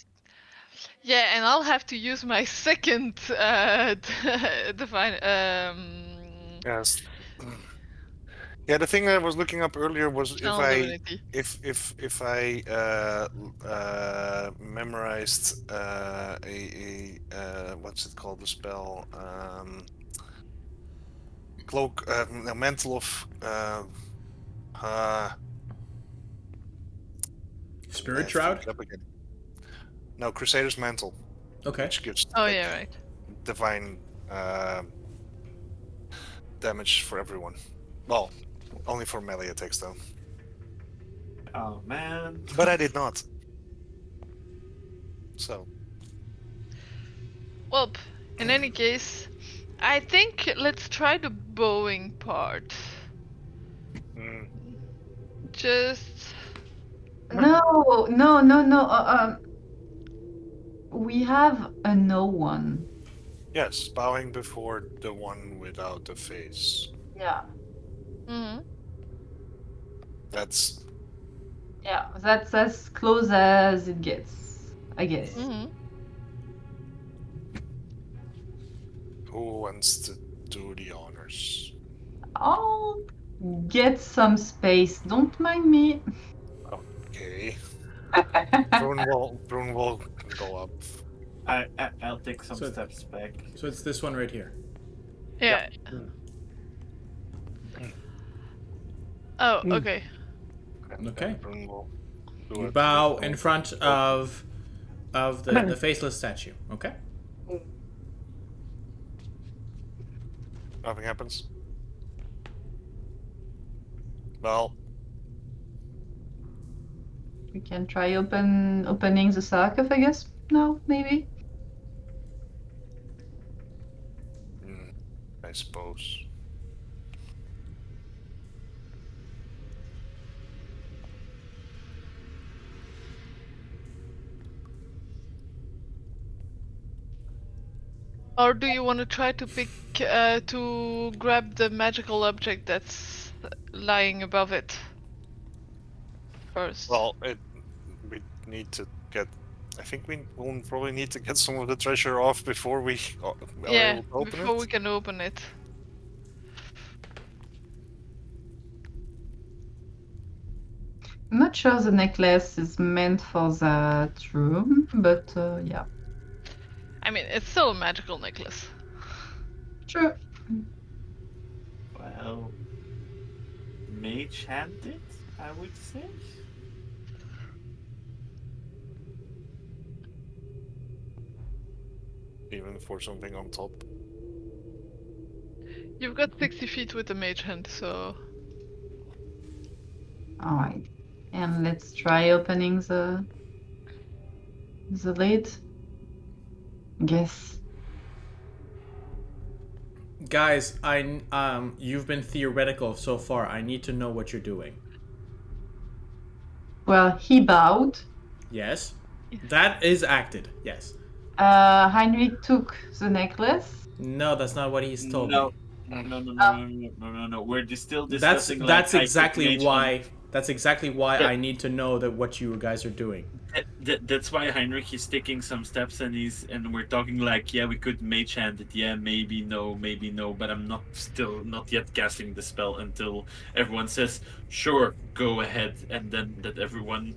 Yeah, and I'll have to use my second divine. Yes. Yeah, the thing I was looking up earlier was Channel divinity. if I memorized a what's it called, the spell, cloak, no, mantle of Spirit I Shroud? fucked up again. No, Crusader's Mantle, Okay. which gives Oh like yeah, right. divine damage for everyone. Well, only for melee attacks though. Oh man. But I did not. So Well, in any case, I think let's try the bowing part. mm, Just No. We have a no one. yes, bowing before the one without the face. Yeah. mhm. That's Yeah. That's as close as it gets, I guess. Mhm. who wants to do the honors. I'll get some space. Don't mind me. Okay. Vroon will go up. I'll take some So- steps back. So it's this one right here. Yeah. Oh, okay. Okay. Vroon will do You it. bow in front of the faceless statue. Okay. Nothing happens. Well, We can try opening the sarcophagus now, maybe. I suppose. Or do you want to try to pick to grab the magical object that's lying above it first? Well, we need to get. I think we will probably need to get some of the treasure off before we are yeah, able to open before it. we can open it. I'm not sure the necklace is meant for that room, but yeah. I mean, it's still a magical necklace. Sure. Well, mage hand it, I would say. Even for something on top. You've got 60 feet with the mage hand, so All right. And let's try opening the lid. Guess. Guys, you've been theoretical so far. I need to know what you're doing. Well, he bowed. Yes. That is acted. Yes. Heinrich took the necklace. No, that's not what he's told No. me. No. We're still That's discussing. exactly why. That's exactly why Yeah. I need to know that what you guys are doing. That's why Heinrich is taking some steps and we're talking like, yeah, we could mage hand it, yeah, maybe no, but I'm not yet casting the spell until everyone says, sure, go ahead, and then that everyone,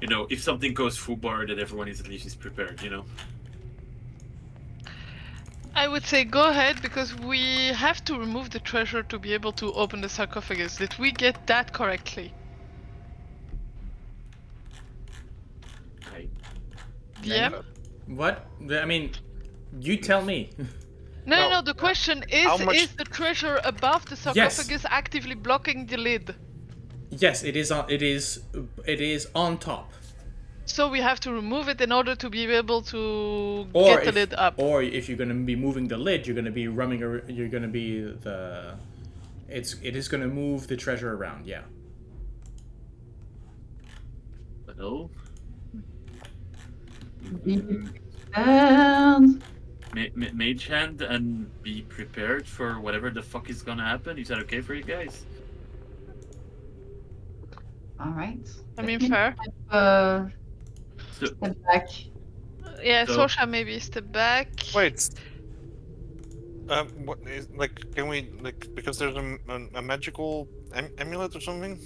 if something goes foobar, that everyone is at least prepared, I would say go ahead because we have to remove the treasure to be able to open the sarcophagus. Did we get that correctly? I, DM? What? I mean, you tell me. No, the question how is much- the treasure above the sarcophagus actively blocking the lid? Yes, it is on. It is on top. So we have to remove it in order to be able to Or get the if, lid up. Or if you're going to be moving the lid, you're going to be you're going to be the. It is going to move the treasure around. Yeah. well, And mage hand and be prepared for whatever the fuck is gonna happen. Is that okay for you guys? all right. I mean, fair. So, Step back. Yeah, So- Sorsha maybe step back. Wait. What is Can we because there's a magical amulet or something?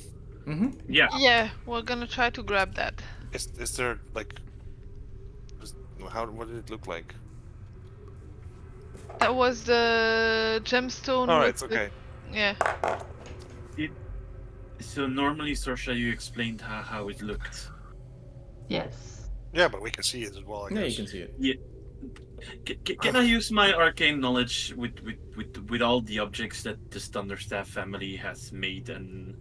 Mm-hmm. Yeah. Yeah, we're gonna try to grab that. Is there what did it look like? That was the gemstone All with right, the okay. yeah. So normally, Sorsha, you explained how it looked. Yes. Yeah, but we can see it as well. I Yeah, guess. you can see it. Yeah. Can I use my arcane knowledge with all the objects that this Thunderstaff family has made and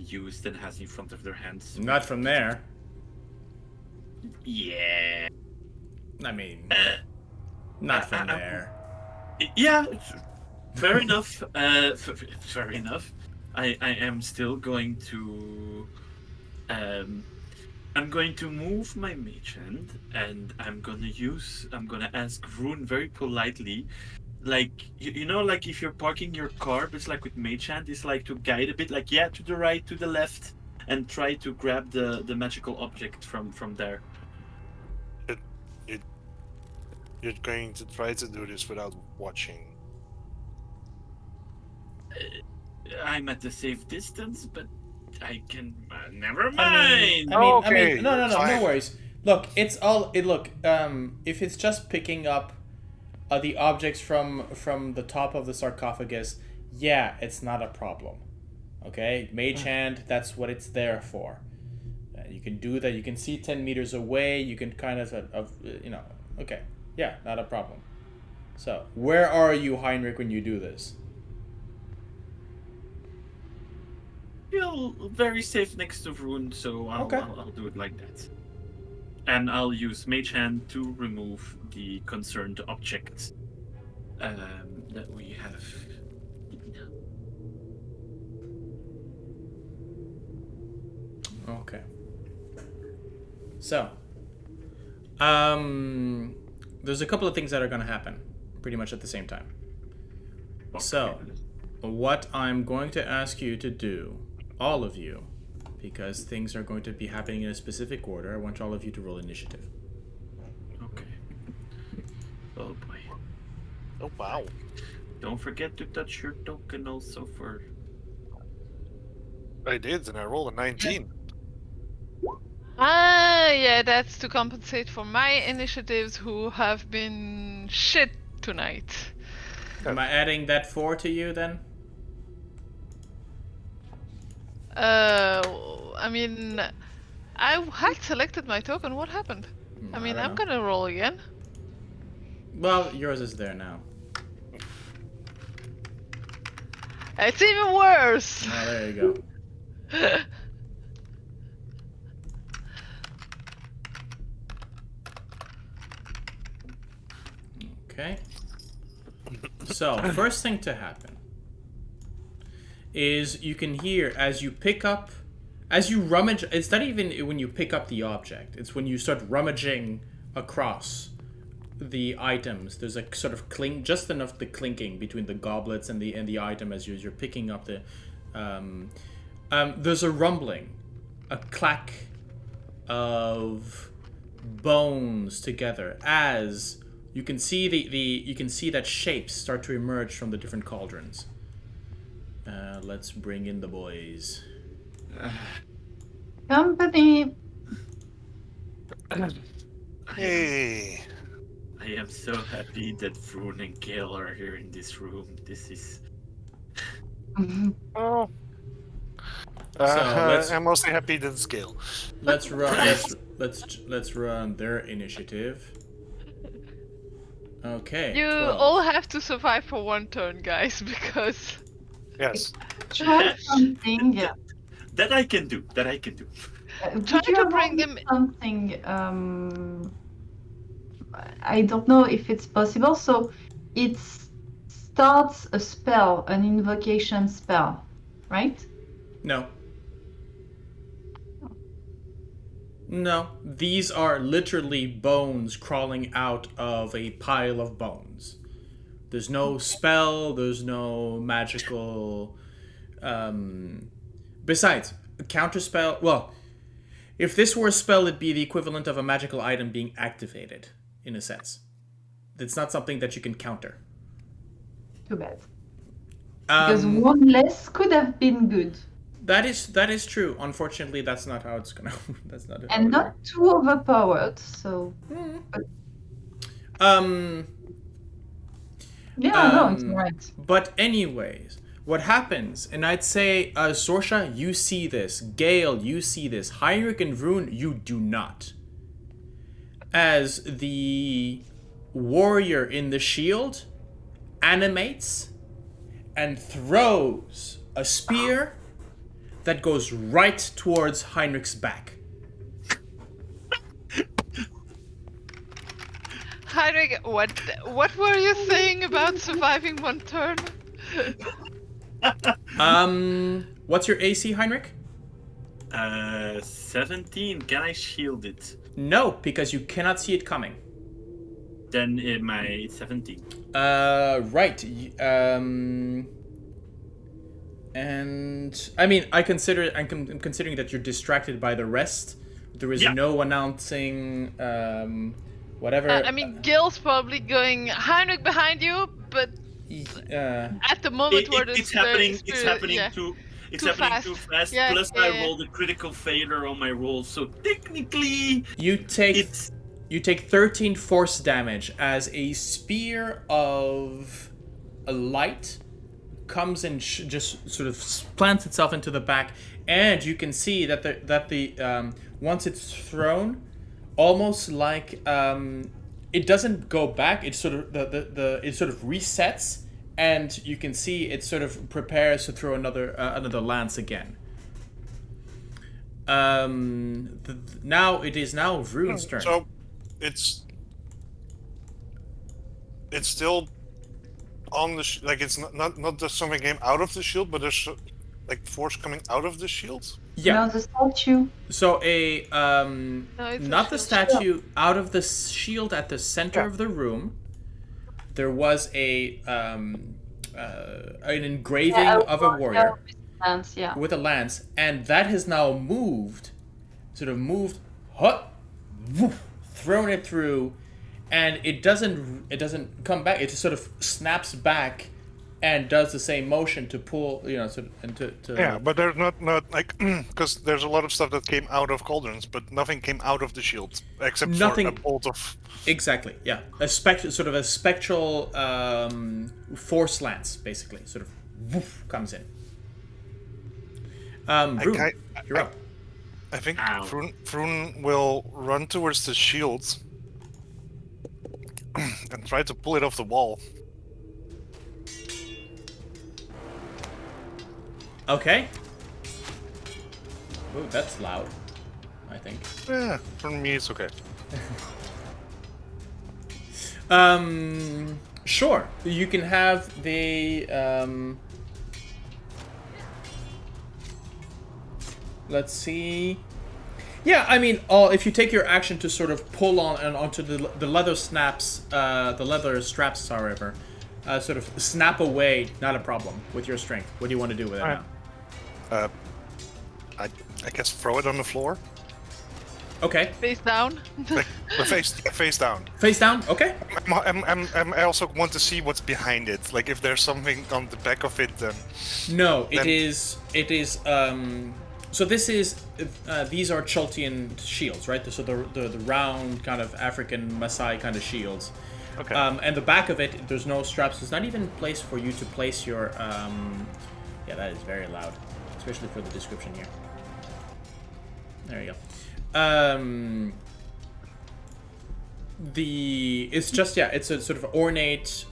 used and has in front of their hands? Not from there. Yeah. I mean, not from there. Yeah. Fair enough. Fair enough. I am still going to. I'm going to move my mage hand, and I'm gonna ask Vroon very politely, like you know, like if you're parking your car, but it's like with mage hand, it's like to guide a bit, like yeah, to the right, to the left, and try to grab the magical object from there. You, you're going to try to do this without watching. I'm at a safe distance, but I can. Never mind. I mean, no, fine. no worries. Look, it's all. Look, if it's just picking up the objects from the top of the sarcophagus, yeah, it's not a problem. Okay, mage hand, that's what it's there for. You can do that. You can see 10 meters away. You can kind of okay, yeah, not a problem. So, where are you, Heinrich, when you do this? Feel very safe next to Vroon, so Okay. I'll do it like that. And I'll use Mage Hand to remove the concerned object that we have. Okay. So, there's a couple of things that are going to happen pretty much at the same time. Okay. So, what I'm going to ask you to do, all of you, because things are going to be happening in a specific order, I want all of you to roll initiative. Okay. Oh boy. Oh wow. Don't forget to touch your token also for. I did, and I rolled a 19. Ah, yeah, that's to compensate for my initiatives who have been shit tonight. Am I adding that 4 to you then? I mean, I had selected my token. What happened? I mean, don't I'm know. gonna roll again. Well, yours is there now. It's even worse. Oh, there you go. Okay. So, first thing to happen is you can hear as you rummage, it's not even when you pick up the object, it's when you start rummaging across the items. There's a sort of clink, just enough the clinking between the goblets and the item as you're picking up the. There's a rumbling, a clack of bones together as you can see you can see that shapes start to emerge from the different cauldrons. Let's bring in the boys. Company. Hey. I am so happy that Vroon and Gale are here in this room. This is. Oh. let's- I'm mostly happy that it's Gale. Let's run. Let's run their initiative. Okay. You 12. all have to survive for one turn, guys, because Yes. Try something. That I can do. Would Try you to have bring done them- something. I don't know if it's possible. So it starts a spell, an invocation spell, right? No. No, these are literally bones crawling out of a pile of bones. There's no spell, there's no magical. Besides, a counterspell. Well, if this were a spell, it'd be the equivalent of a magical item being activated, in a sense. It's not something that you can counter. Too bad. Because Um, one less could have been good. that is true. Unfortunately, that's not how it's gonna. That's not how And it not works. too overpowered, so... Um. Yeah, no, it's alright. But anyways, what happens? And I'd say, Sorsha, you see this. Gale, you see this. Heinrich and Vroon, you do not. As the warrior in the shield animates and throws a spear that goes right towards Heinrich's back. Heinrich, what were you saying about surviving one turn? What's your AC, Heinrich? 17. Can I shield it? No, because you cannot see it coming. Then my 17. Right. And I mean, I'm considering that you're distracted by the rest. There is no announcing, whatever. I mean, Gil's probably going Heinrich behind you, but at the moment where It's happening. It's happening yeah. too. It's Too happening fast. too fast. Yeah, Plus, yeah, I yeah. rolled a critical failure on my roll, so technically, you take it's 13 force damage as a spear of a light comes and just sort of plants itself into the back, and you can see that the once it's thrown, almost like it doesn't go back. It sort of it sort of resets, and you can see it sort of prepares to throw another lance again. Now it is Vroon's turn. So, it's still on the like it's not just something came out of the shield, but there's like force coming out of the shield. Yeah. No, the statue. So it's not a the shield. statue, out of the shield at the center of the room, there was an engraving of a warrior Lance, yeah. with a lance, and that has now moved, thrown it through, and it doesn't come back. It just sort of snaps back and does the same motion to pull, to Yeah, but there's not like because there's a lot of stuff that came out of cauldrons, but nothing came out of the shield except for a bolt of. Exactly. Yeah, a spectral force lance, basically, sort of comes in. Vroon, you're up. I think Ow. Vroon will run towards the shield and try to pull it off the wall. Okay. Ooh, that's loud, I think. Yeah, for me it's okay. Sure. You can have the let's see. Yeah, I mean, if you take your action to sort of pull on and onto the leather snaps, the leather straps, however, sort of snap away, not a problem with your strength. What do you want to do with it now? I guess throw it on the floor. Okay. Face down. Like face down. Face down. Okay. I also want to see what's behind it. Like if there's something on the back of it, then. No, it Then- is. So this is. These are Choltian shields, right? So the round kind of African Maasai kind of shields. Okay. And the back of it, there's no straps. There's not even place for you to place your. Yeah, that is very loud, especially for the description here. There you go. It's just it's a sort of ornate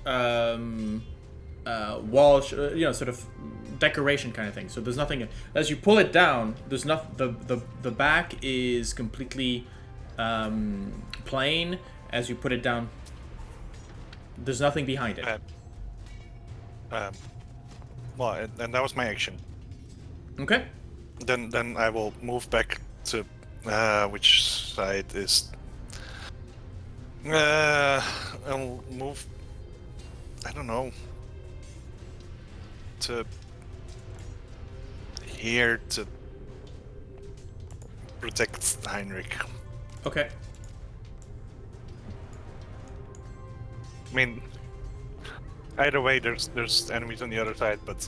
wall, sort of decoration kind of thing. So there's nothing as you pull it down. There's nothing. The back is completely plain as you put it down. There's nothing behind it. Well, and that was my action. Okay. Then I will move back to which side is. I'll move. I don't know. To here to protect Heinrich. Okay. I mean, Either way, there's enemies on the other side, but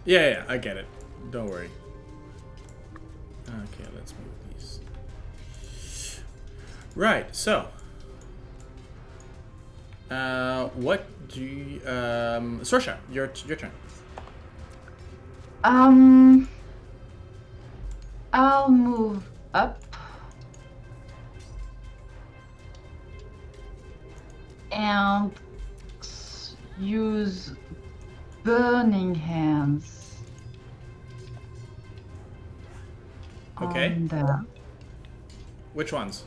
Yeah, I get it. Don't worry. Okay, let's move these. Right, so. What do you... Sorsha, your turn. I'll move up. And use Burning Hands. Okay. On the, Which ones?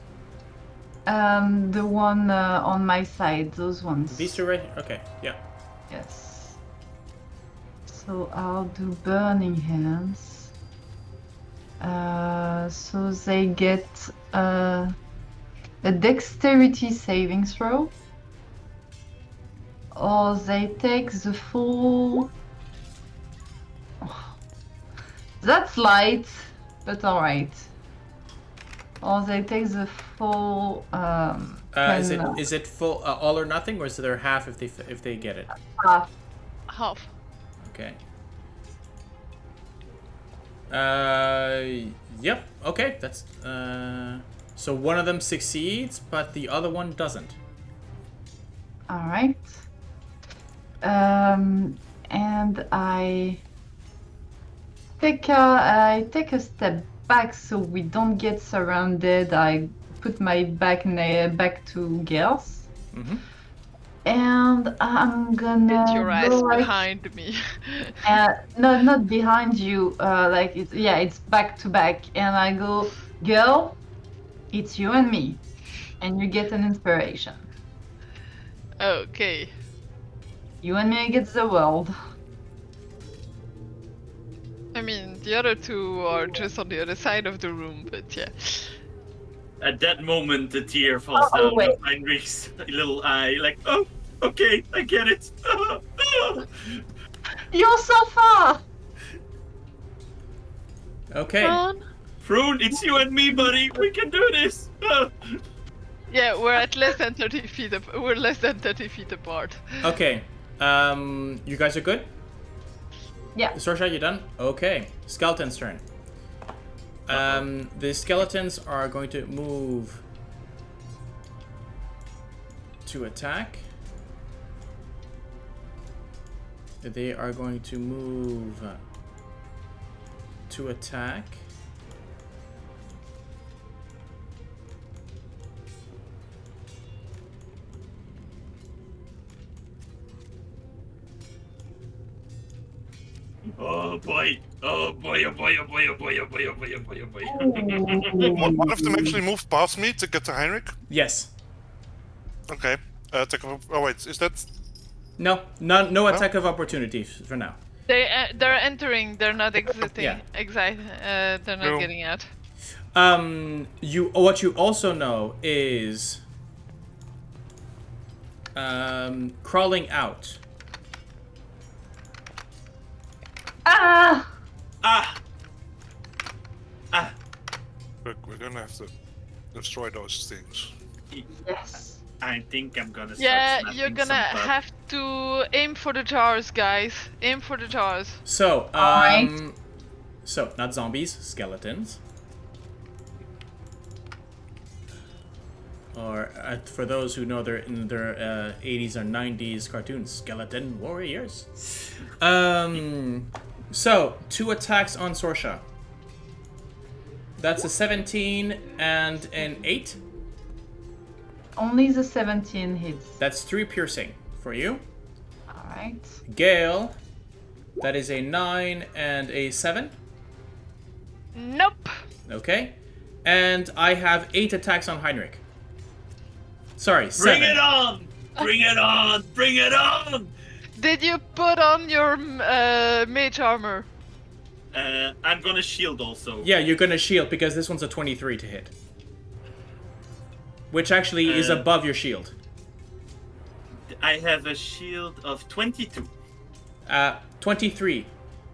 the one on my side, those ones. These two right here? Okay, yeah. Yes. So I'll do Burning Hands. So they get a dexterity saving throw. Or they take the full... That's light, but alright. Or they take the full... Is it full all or nothing, or is there half if they get it? half. Half. Okay. Yep. Okay. That's so one of them succeeds, but the other one doesn't. Alright. And I take a step back so we don't get surrounded. I put my back to Gale's. Mm-hmm. And I'm gonna Get your ass go right, behind me. no, not behind you. Like it's back to back, and I go, Gale, it's you and me, and you get an inspiration. Okay. You and me against the world. I mean, the other two are just on the other side of the room, but yeah. At that moment, the tear falls down wait. of Heinrich's little eye, like, oh, okay, I get it. You're so far. Okay. Vroon, it's you and me, buddy. We can do this. Yeah, we're at less than 30 feet. We're less than 30 feet apart. Okay. You guys are good? Yeah. Sorsha, you done? Okay. Skeleton's turn. The skeletons are going to move to attack. They are going to move to attack. Oh boy! Oh boy! Oh boy! Oh boy! Oh boy! Oh boy! Oh boy! Oh boy! Oh boy! one of them actually moved past me to get to Heinrich. Yes. Okay. Oh wait, is that? No attack of opportunity for now. They're entering. They're not exiting. Yeah. They're not No. getting out. What you also know is crawling out. Ah! We're gonna have to destroy those things. Yes. I think I'm gonna start Yeah, snapping you're gonna some butt. have to aim for the jars, guys. Aim for the jars. So, Alright. so not zombies, skeletons. Or for those who know they're in their 80s or 90s cartoons, skeleton warriors. So 2 attacks on Sorsha. That's a 17 and an 8. Only the 17 hits. That's 3 piercing for you. Alright. Gale, that is a 9 and a 7. Nope. Okay. And I have 8 attacks on Heinrich. Sorry, 7. Bring it on! Bring it on! Bring it on! Did you put on your mage armor? I'm gonna shield also. Yeah, you're gonna shield because this one's a 23 to hit. Which actually is above your shield. I have a shield of 22. 23.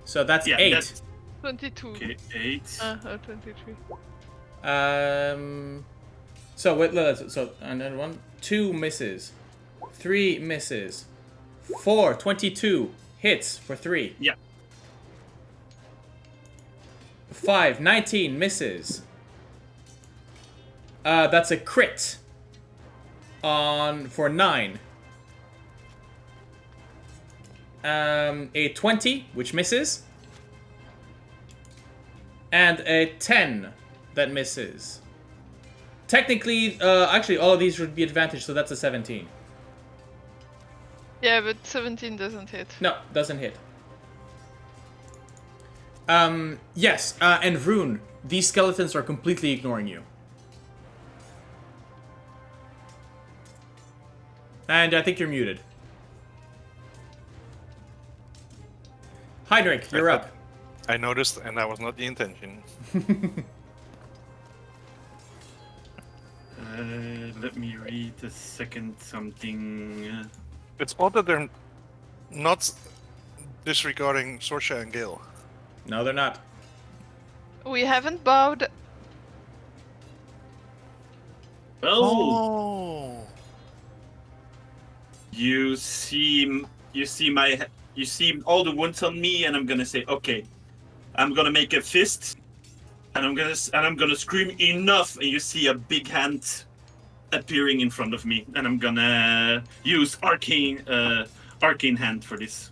So that's Yeah, 8. that's 22. okay. 8. 23. So wait, so and then 1, 2 misses. 3 misses. 4, 22 hits for 3. Yeah. 5, 19 misses. That's a crit for 9. A 20, which misses. And a 10 that misses. Technically, actually, all of these would be advantage, so that's a 17. Yeah, but 17 doesn't hit. No, doesn't hit. Yes, and Vroon, these skeletons are completely ignoring you. And I think you're muted. Heinrich, you're up. I noticed, and that was not the intention. Let me read a second something. It's odd that they're not disregarding Sorsha and Gale. No, they're not. We haven't bowed. Well, Oh. you see all the wounds on me, and I'm gonna say, okay, I'm gonna make a fist, and I'm gonna scream enough, and you see a big hand appearing in front of me, and I'm gonna use arcane hand for this.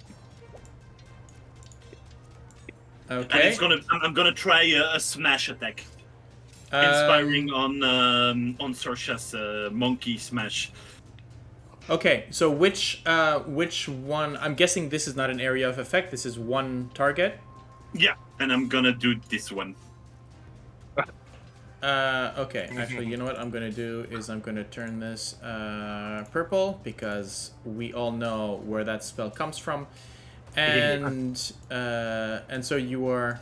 Okay. And it's I'm gonna try a smash attack, inspiring on Sorsha's monkey smash. Okay, so which one? I'm guessing this is not an area of effect. This is one target. Yeah, and I'm gonna do this one. Okay, actually, you know what I'm gonna do is I'm gonna turn this purple because we all know where that spell comes from, and so you're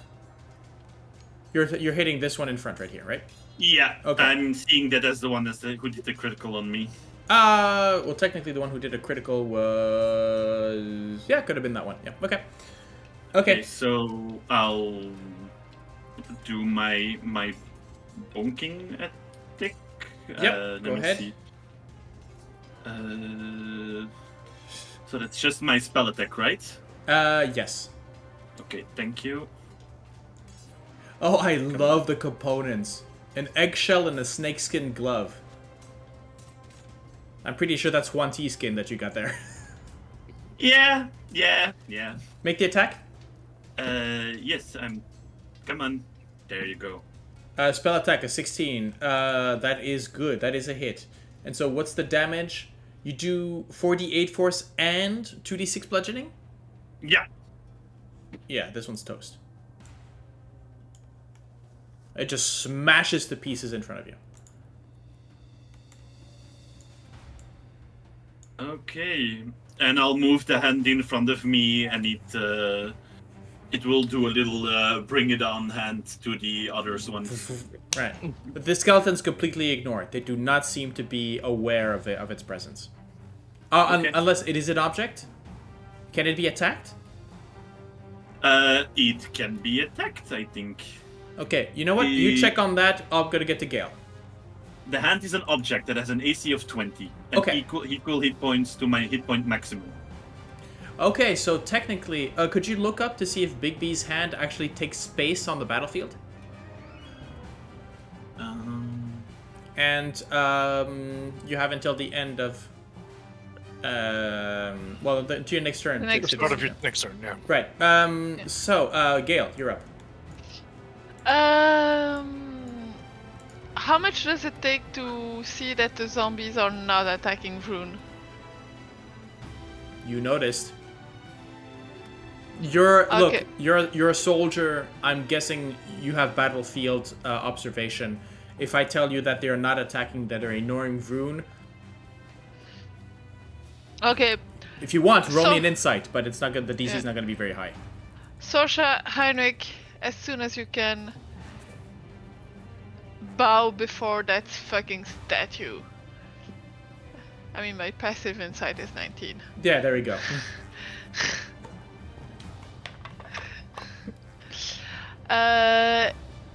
hitting this one in front right here, right? Yeah, Okay. I'm seeing that as the one who did the critical on me. Well, technically, the one who did a critical was could have been that one. Yeah. Okay. Okay. So I'll do my bonking attack. Yep, go ahead. See. So that's just my spell attack, right? Yes. Okay, thank you. Oh, I love the components. An eggshell and a snakeskin glove. I'm pretty sure that's one T skin that you got there. Yeah. Make the attack. Yes, come on. There you go. Spell attack, a 16. That is good. That is a hit. And so what's the damage? You do 4d8 force and 2d6 bludgeoning? Yeah. Yeah, this one's toast. It just smashes to pieces in front of you. Okay. And I'll move the hand in front of me, and it will do a little bring it on hand to the others one. Right. But the skeletons completely ignore it. They do not seem to be aware of its presence. Okay. Unless it is an object? Can it be attacked? It can be attacked, I think. Okay, you know what? You check on that. I'm gonna get to Gale. The hand is an object that has an AC of 20 and Okay. equal hit points to my hit point maximum. Okay, so technically, could you look up to see if Big B's hand actually takes space on the battlefield? And you have until the end of to your next turn. The next to Start of decide. your next turn, yeah. Right. So, Gale, you're up. How much does it take to see that the zombies are not attacking Vroon? You noticed. Look. Okay. You're a soldier. I'm guessing you have battlefield observation. If I tell you that they are not attacking, that they're ignoring Vroon, Okay, if you want, roll So- me an insight, but it's not gonna. The DC is Yeah. not gonna be very high. Sorsha, Heinrich, as soon as you can, bow before that fucking statue. I mean, my passive insight is 19. Yeah, there we go.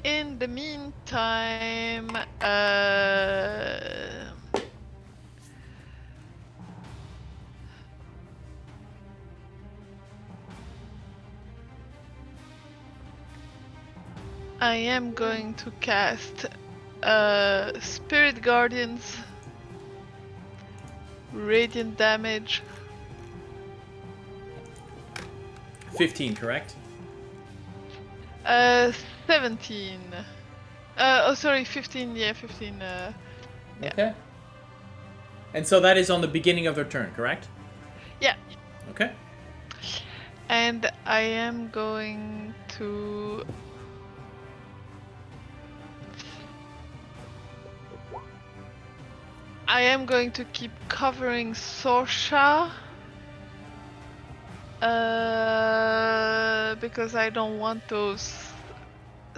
In the meantime, I am going to cast Spirit Guardians, Radiant Damage. 15, correct? 17. Oh, sorry, 15. Yeah, 15. Yeah. Okay. And so that is on the beginning of their turn, correct? Yeah. Okay. And I am going to. I am going to keep covering Sorsha. Because I don't want those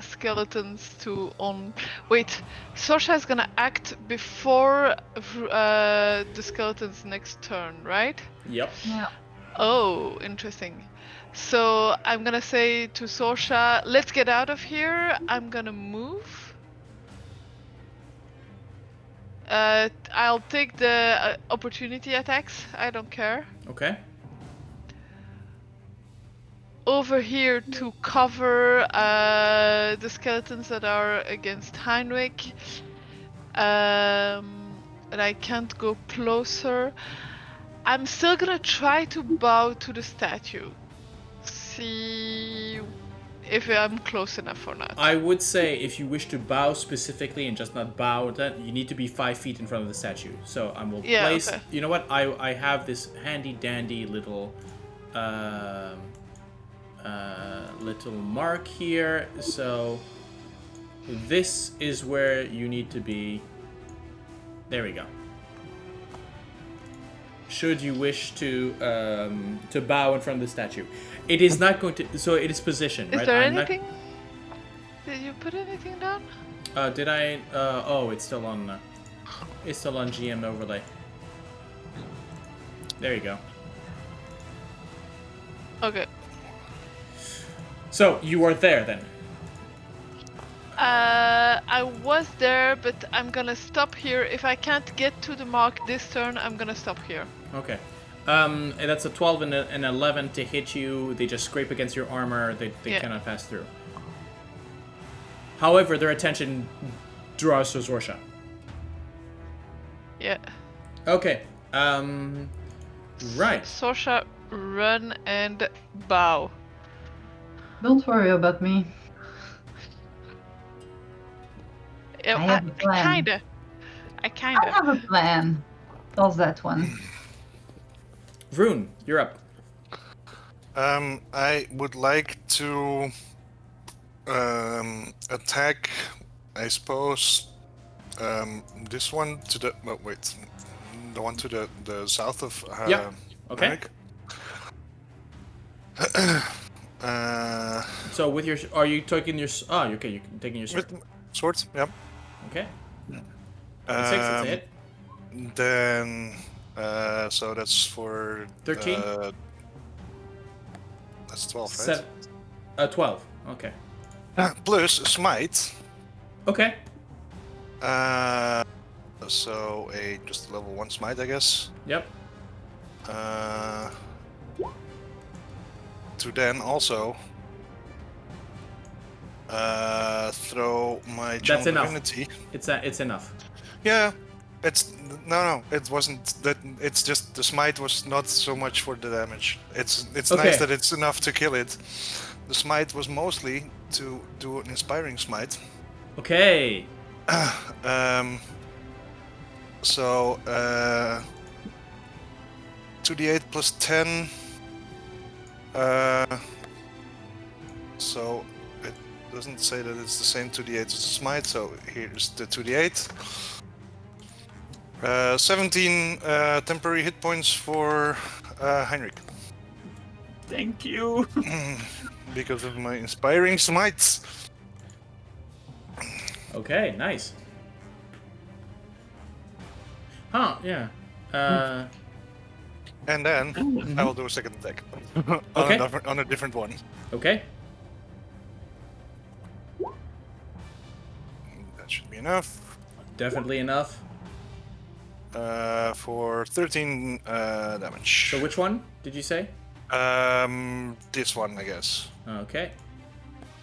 skeletons to on. Wait, Sorsha is gonna act before the skeleton's next turn, right? Yep. Yeah. Oh, interesting. So I'm gonna say to Sorsha, let's get out of here. I'm gonna move. I'll take the opportunity attacks. I don't care. Okay. Over here to cover the skeletons that are against Heinrich. And I can't go closer. I'm still gonna try to bow to the statue. See if I'm close enough or not. I would say if you wish to bow specifically and just not bow, that you need to be 5 feet in front of the statue. So I will place. Okay. You know what? I have this handy dandy little little mark here. So this is where you need to be. There we go. Should you wish to bow in front of the statue, it is not going to. So it is positioned, right? Is there I'm not- anything? Did you put anything down? Did I? Oh, it's still on. It's still on GM overlay. There you go. Okay. So you are there then. I was there, but I'm gonna stop here. If I can't get to the mark this turn, I'm gonna stop here. Okay. And that's a 12 and an 11 to hit you. They just scrape against your armor. They Yeah. cannot pass through. However, their attention draws to Sorsha. Yeah. Okay. Right. Sorsha, run and bow. Don't worry about me. Yeah, I have a plan. kinda. I I kinda. have a plan. Does that one? Vroon, you're up. I would like to attack, I suppose, this one to the. Oh, wait. The one to the south of. Yeah. Okay. Heinrich. So with your, are you taking your? Oh, okay. You're taking your sword. With swords, yep. Okay. 6, that's a hit. Then, so that's for 13? That's 12, right? 12. Okay. Plus smite. Okay. So just a level 1 smite, I guess. Yep. To then also throw my That's enough. divinity. It's enough. Yeah, it's no, it wasn't that. It's just the smite was not so much for the damage. It's Okay. nice that it's enough to kill it. The smite was mostly to do an inspiring smite. Okay. So 2d8 plus 10. So it doesn't say that it's the same 2d8 as the smite, so here's the 2d8. 17 temporary hit points for Heinrich. Thank you. Because of my inspiring smites. Okay. Nice. Huh? Yeah. And then I will do a second attack. Okay. on a different one. Okay. That should be enough. Definitely enough. For 13 damage. So which one did you say? This one, I guess. Okay.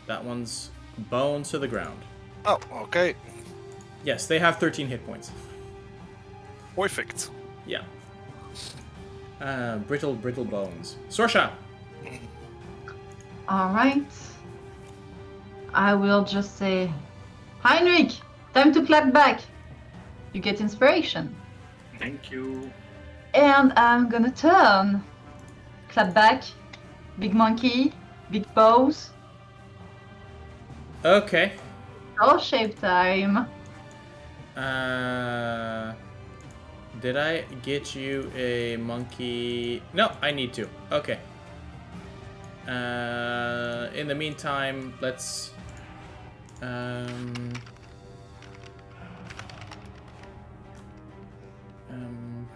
That one's bones to the ground. Oh, okay. Yes, they have 13 hit points. Perfect. Yeah. Brittle bones. Sorsha! Alright. I will just say, Heinrich, time to clap back. You get inspiration. Thank you. And I'm gonna turn. Clap back. Big monkey. Big bows. Okay. All shape time. Did I get you a monkey? No, I need to. Okay. In the meantime, let's...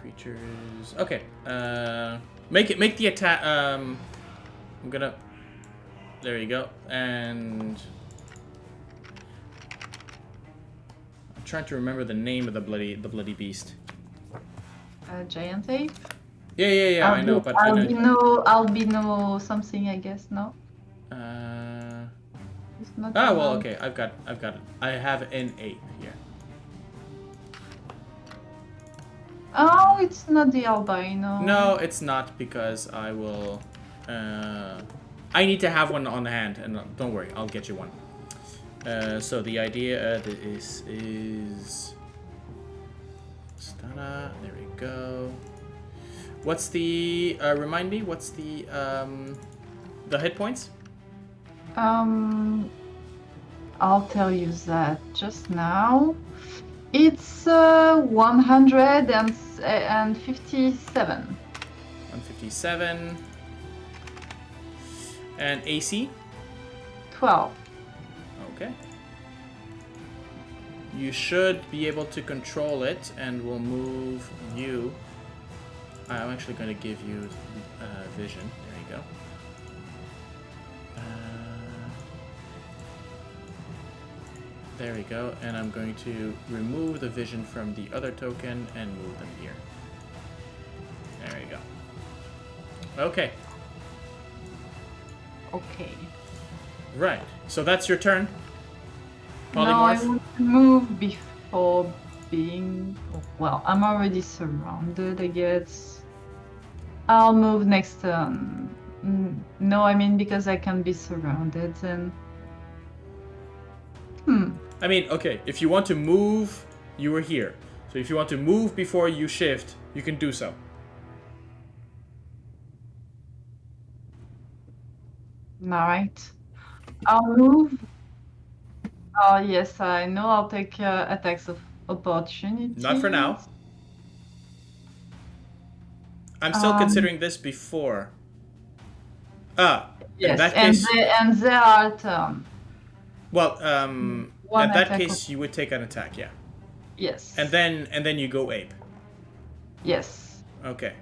creatures... Okay. Make the attack... I'm gonna... There you go. And... I'm trying to remember the name of the bloody beast. Giant ape. Yeah, I know, but albino something, I guess. No. It's not. Well, okay. I've got it. I have an ape here. Oh, it's not the albino. No, it's not, because I will. I need to have one on hand, and don't worry, I'll get you one. So the idea is Stana. There we go. What's the remind me? What's the hit points? I'll tell you that just now. It's 157. 157. And AC? 12. Okay. You should be able to control it, and we'll move you. I'm actually going to give you vision. There you go. There we go. And I'm going to remove the vision from the other token and move them here. There we go. Okay. Okay. Right. So that's your turn. No, I want to move before being... Well, I'm already surrounded, I guess. I'll move next turn. No, I mean because I can be surrounded and... I mean, okay, if you want to move, you were here. So if you want to move before you shift, you can do so. Alright. I'll move. Oh, yes, I know I'll take attacks of opportunity. Not for now. I'm still considering this before. Yes, in that case... and they are turn. Well, in that case, you would take an attack, yeah. Yes. And then you go ape. Yes. Okay.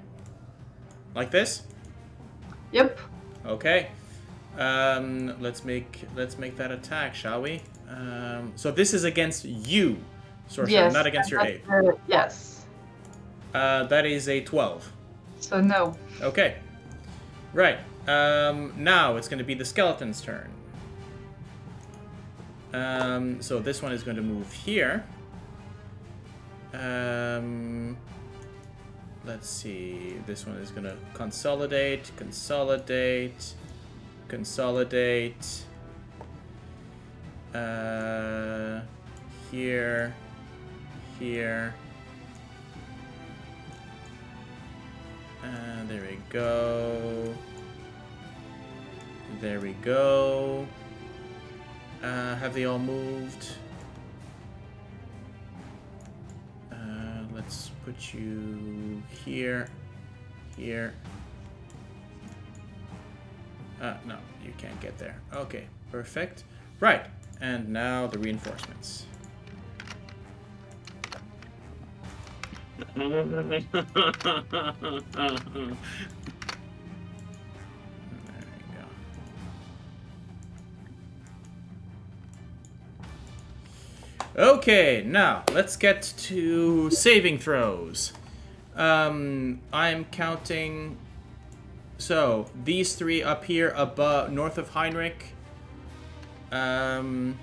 Like this? Yep. Okay. Let's make that attack, shall we? So this is against you, Sorsha, yes, not against your ape. Yes. That is a 12. So no. Okay. Right. Now it's going to be the skeleton's turn. So this one is going to move here. Let's see. This one is going to consolidate. Here. There we go. Have they all moved? Let's put you here. No, you can't get there. Okay, perfect. Right, and now the reinforcements. There we go. Okay, now let's get to saving throws. I'm counting. So these three up here above, north of Heinrich, And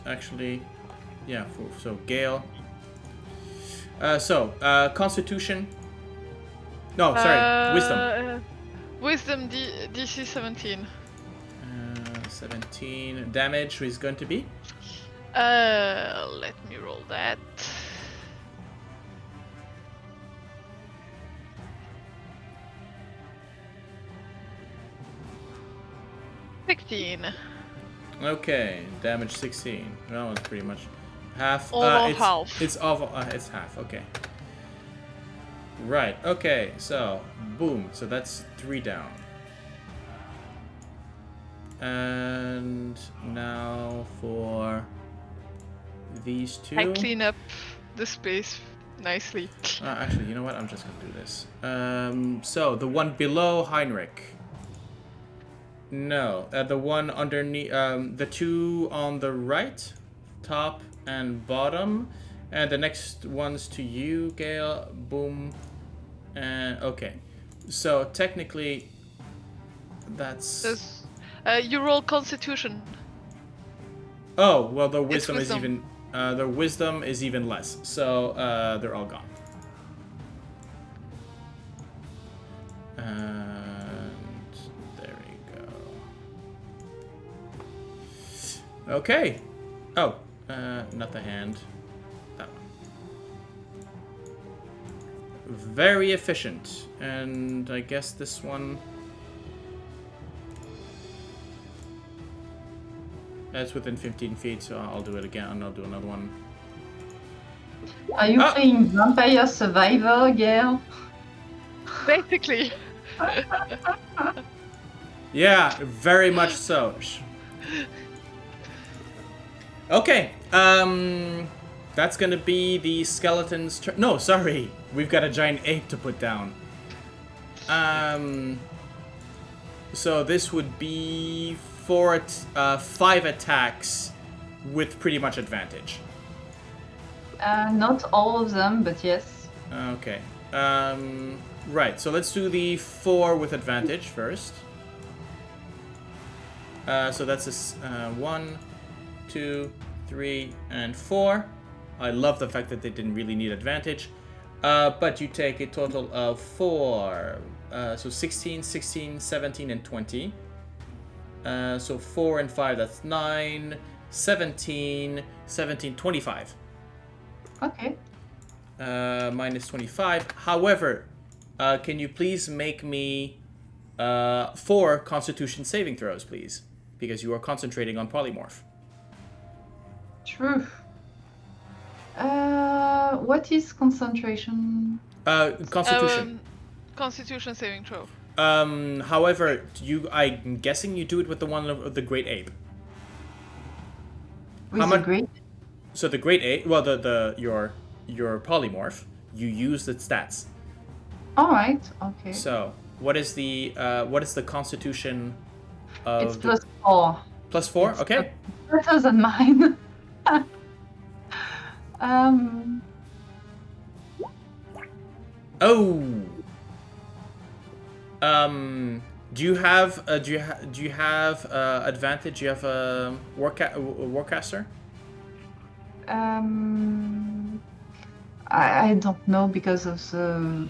actually, yeah. So Gale. Constitution. No, sorry, Wisdom. Wisdom DC 17. 17 damage is going to be. Let me roll that. Okay, damage 16. That was pretty much half. Half. It's off. It's half. Okay. Right. Okay. So, boom. So that's 3 down. And now for these 2. I clean up the space nicely. Actually, you know what? I'm just gonna do this. So the one below Heinrich. No, the one underneath. The 2 on the right, top and bottom, and the next one's to you, Gale. Boom. And okay. So technically, that's. You roll Constitution. Oh well, the wisdom is wisdom. even. The wisdom is even less. So they're all gone. And there we go. Okay. Oh, not the hand. That one. Very efficient. And I guess this one. That's within 15 feet, so I'll do it again, and I'll do another one. Are you playing Vampire Survivor, Gale? Basically. Yeah, very much so. Okay, that's gonna be the skeleton's turn. No, sorry, we've got a giant ape to put down. So this would be 5 attacks with pretty much advantage. Not all of them, but yes. Okay. Right, so let's do the 4 with advantage first. So that's 1, 2, 3, and 4. I love the fact that they didn't really need advantage. But you take a total of 4. So 16, 16, 17, and 20. So 4 and 5, that's 9, 17, 17, 25. Okay. Minus 25. However, can you please make me 4 Constitution saving throws, please? Because you are concentrating on polymorph. True. What is concentration? Constitution. Constitution saving throw. However, I'm guessing you do it with the one of the Great Ape. With the great? So the Great Ape, well, your polymorph, you use the stats. All right. Okay. So what is the Constitution of? It's +4. +4. It's Okay. better than mine. Oh. Do you have advantage? Do you have a warcaster? I don't know because of the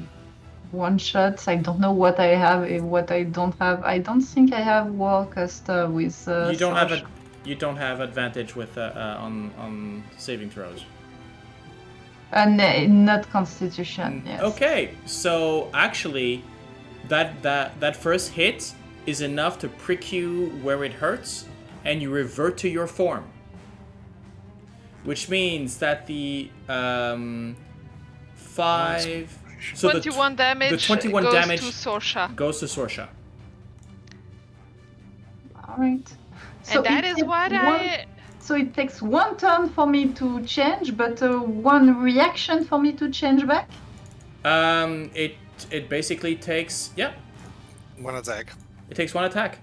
one shots. I don't know what I have and what I don't have. I don't think I have warcaster with. You don't have advantage with on saving throws. Not Constitution. Yes. Okay, so actually, that first hit is enough to prick you where it hurts, and you revert to your form. Which means that the 5. So 21 damage. The 21 goes damage to Sorsha. goes to Sorsha. All right. And that is what So it takes 1 turn for me to change, but 1 reaction for me to change back? It basically takes 1 attack. It takes 1 attack.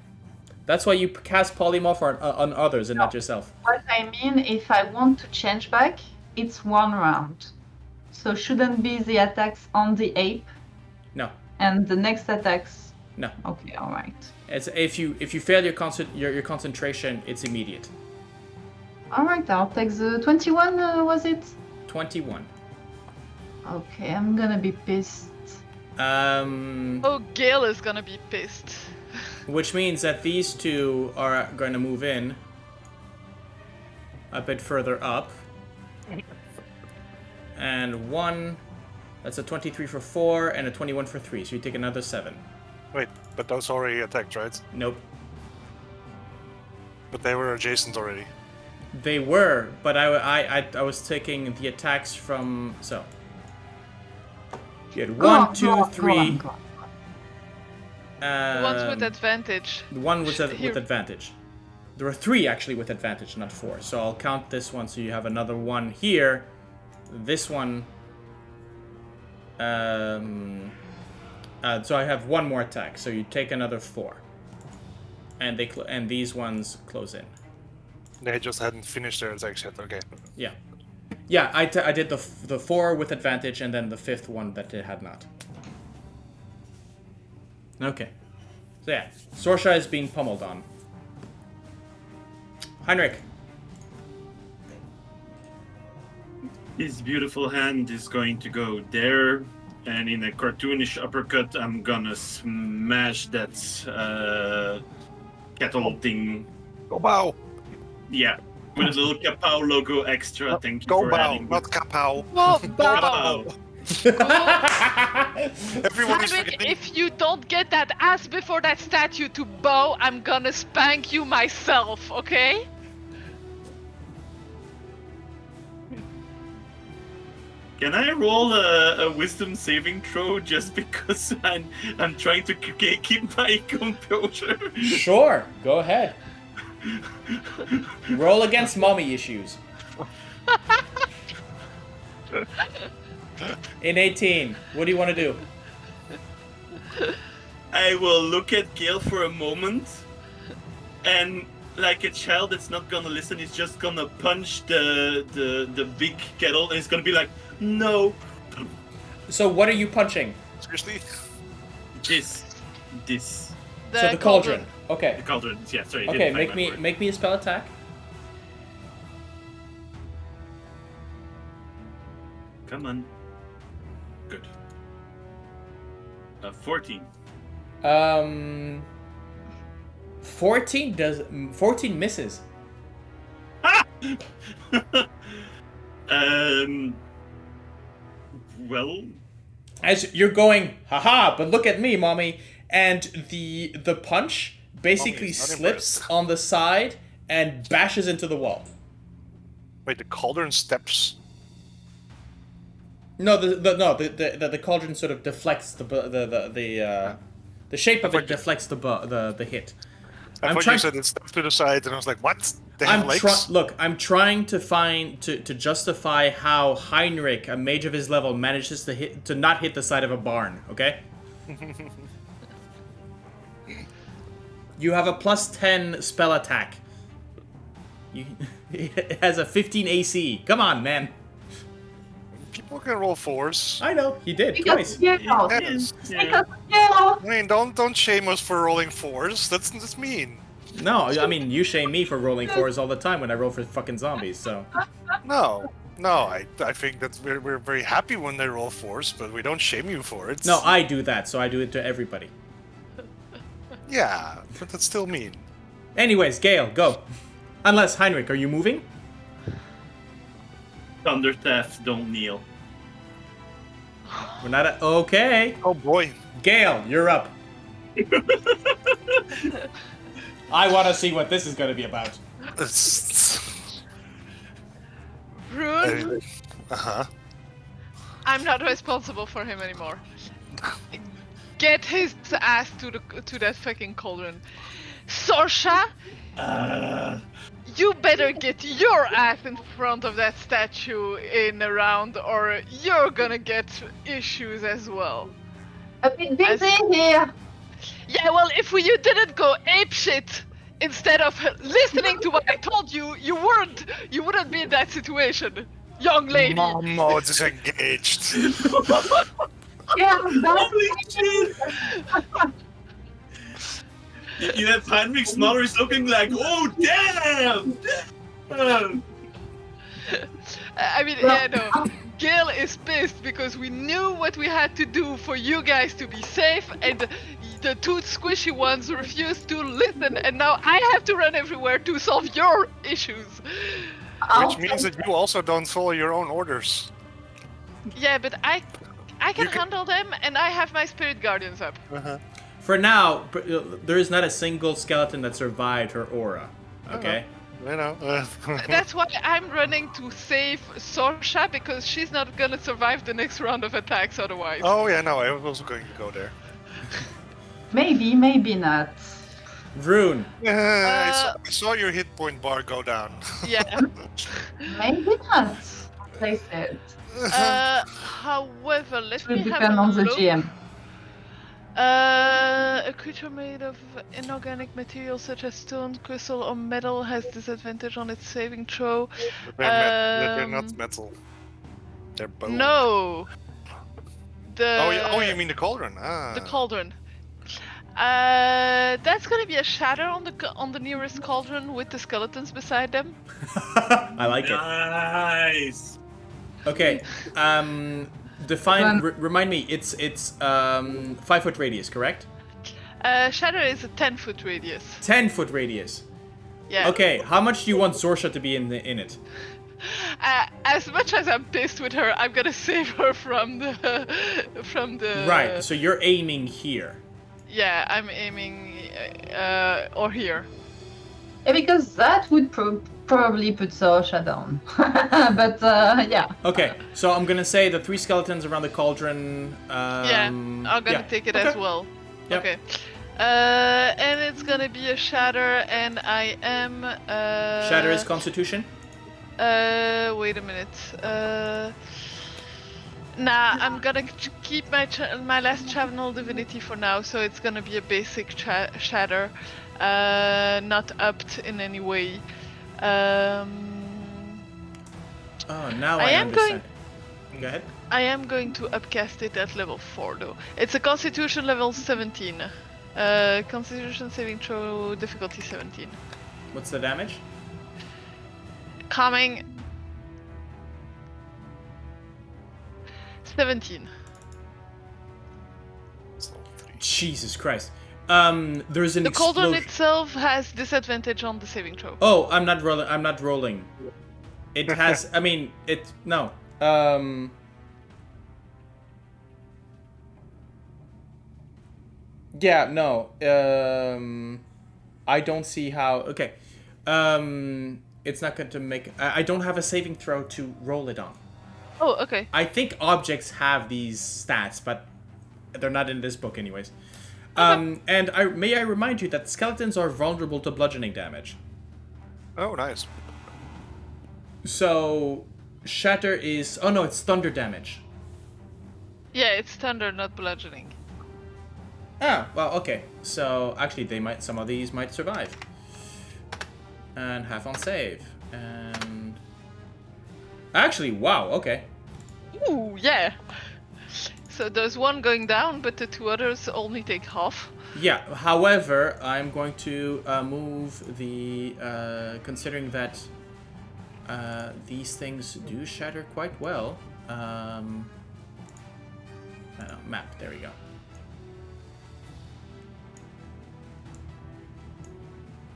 That's why you cast polymorph on others and not yourself. What I mean, if I want to change back, it's 1 round. So shouldn't be the attacks on the ape? No. And the next attacks No. Okay, all right. It's if you fail your concentration, it's immediate. All right, I'll take the 21. Was it? 21. Okay, I'm gonna be pissed. Oh, Gale is gonna be pissed. Which means that these two are going to move in a bit further up. And one, that's a 23 for 4 and a 21 for 3, so you take another 7. Wait, but those already attacked, right? Nope. But they were adjacent already. They were, but I was taking the attacks from, so. You had 1, 2, 3. The ones with advantage. The one with Here. advantage. There are 3 actually with advantage, not 4. So I'll count this one, so you have another 1 here. This one. So I have 1 more attack, so you take another 4. And and these ones close in. They just hadn't finished their attacks yet. Okay. Yeah. Yeah, I did the 4 with advantage and then the 5th one that it had not. Okay. So yeah, Sorsha is being pummeled on. Heinrich. His beautiful hand is going to go there, and in a cartoonish uppercut, I'm gonna smash that kettle thing. Go bow! Yeah, with a little Kapow logo extra. Thank you Go for bow, adding not kapow. Whoa, Kapow. Everyone is Heinrich, forgetting. if you don't get that ass before that statue to bow, I'm gonna spank you myself, okay? Can I roll a wisdom saving throw just because I'm trying to keep my composure? Sure, go ahead. Roll against mommy issues. In 18, what do you want to do? I will look at Gale for a moment, and like a child that's not gonna listen, he's just gonna punch the big kettle, and he's gonna be like, no. So what are you punching? Seriously? This. So the cauldron. Okay. The cauldron. Yeah, sorry. Okay, make me a spell attack. Come on. Good. 14. 14 misses. Well, As you're going, haha, but look at me, mommy, and the punch basically Mommy's not slips impressed. on the side and bashes into the wall. Wait, the cauldron steps. No, the cauldron sort of deflects the shape of it deflects the hit. I thought you said it stepped to the side, and I was like, what? They have legs? I'm trying to find to justify how Heinrich, a mage of his level, manages to not hit the side of a barn. Okay. You have a +10 spell attack. It has a 15 AC. Come on, man. People can roll 4s. I know he did Because twice. Gale. Yes. yeah. Because Gale. I mean, don't shame us for rolling 4s. That's mean. No, I mean you shame me for rolling 4s all the time when I roll for fucking zombies. So No, I think that we're very happy when they roll 4s, but we don't shame you for it. no, I do that. So I do it to everybody. Yeah, but that's still mean. Anyways, Gale, go. Unless Heinrich, are you moving? Thunderstaff, don't kneel. We're not. Okay. Oh boy. Gale, you're up. I want to see what this is going to be about. Vroon, Uh-huh. I'm not responsible for him anymore. Get his ass to that fucking cauldron. Sorsha, you better get your ass in front of that statue in a round, or you're gonna get issues as well. A bit busy here. Yeah, well, if you didn't go apeshit instead of listening to what I told you, you wouldn't be in that situation, young lady. Mom mode is engaged. Yeah, Holy shit! You have Heinrich smaller is looking like, oh damn! I mean, Well, yeah, no. Gale is pissed because we knew what we had to do for you guys to be safe, and the two squishy ones refused to listen, and now I have to run everywhere to solve your issues. Which means that you also don't follow your own orders. Yeah, but I can You can- handle them, and I have my spirit guardians up. For now, there is not a single skeleton that survived her aura. Okay. You know. That's why I'm running to save Sorsha, because she's not gonna survive the next round of attacks otherwise. Oh yeah, no, I was also going to go there. Maybe, maybe not. Vroon. I saw your hit point bar go down. Yeah. Maybe not. They said. However, let It will me have depend a on the look. GM. A creature made of inorganic materials such as stone, crystal, or metal has disadvantage on its saving throw. They're not metal. They're bone. No. Oh, you mean the cauldron? The cauldron. That's gonna be a shatter on the nearest cauldron with the skeletons beside them. I like it. Nice. Okay. Define. Remind me. It's 5-foot radius, correct? Shatter is a 10-foot radius. 10-foot radius. Yeah. Okay. How much do you want Sorsha to be in it? As much as I'm pissed with her, I'm gonna save her from the Right. So you're aiming here. Yeah, I'm aiming or here. Yeah, because that would probably put Sorsha down. But yeah. Okay. So I'm gonna say the 3 skeletons around the cauldron. Yeah, I'm gonna take it as well. Yep. Okay. And it's gonna be a shatter, and I am. Shatter is Constitution. Wait a minute. Nah, I'm gonna keep my last channel divinity for now, so it's gonna be a basic shatter, not upped in any way. Oh, now I understand. Go ahead. I am going to upcast it at level 4 though. It's a Constitution level 17. Constitution saving throw difficulty 17. What's the damage? Coming. 17. Jesus Christ. There's an The cauldron explosion. itself has disadvantage on the saving throw. Oh, I'm not rolling. It has. I mean, it. No. Yeah. No. I don't see how. Okay. It's not going to make. I don't have a saving throw to roll it on. Oh, okay. I think objects have these stats, but they're not in this book, anyways. And may I remind you that skeletons are vulnerable to bludgeoning damage. Oh, nice. So, shatter is. Oh no, it's thunder damage. Yeah, it's thunder, not bludgeoning. Ah, well, okay. So actually, some of these might survive. And half on save. And actually, wow. Okay. Ooh, yeah. So there's one going down, but the 2 others only take half. Yeah. However, I'm going to move the considering that these things do shatter quite well. Map. There we go.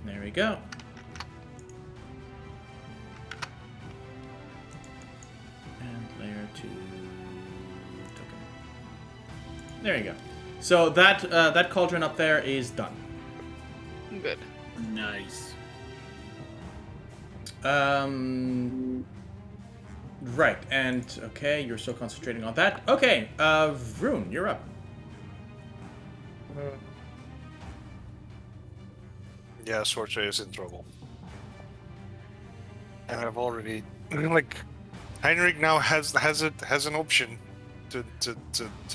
There we go. And layer 2 token. There you go. So that cauldron up there is done. Good. Nice. Right, and okay, you're still concentrating on that. Okay, Vroon, you're up. Yeah, Sorsha is in trouble. And I've already like Heinrich now has an option to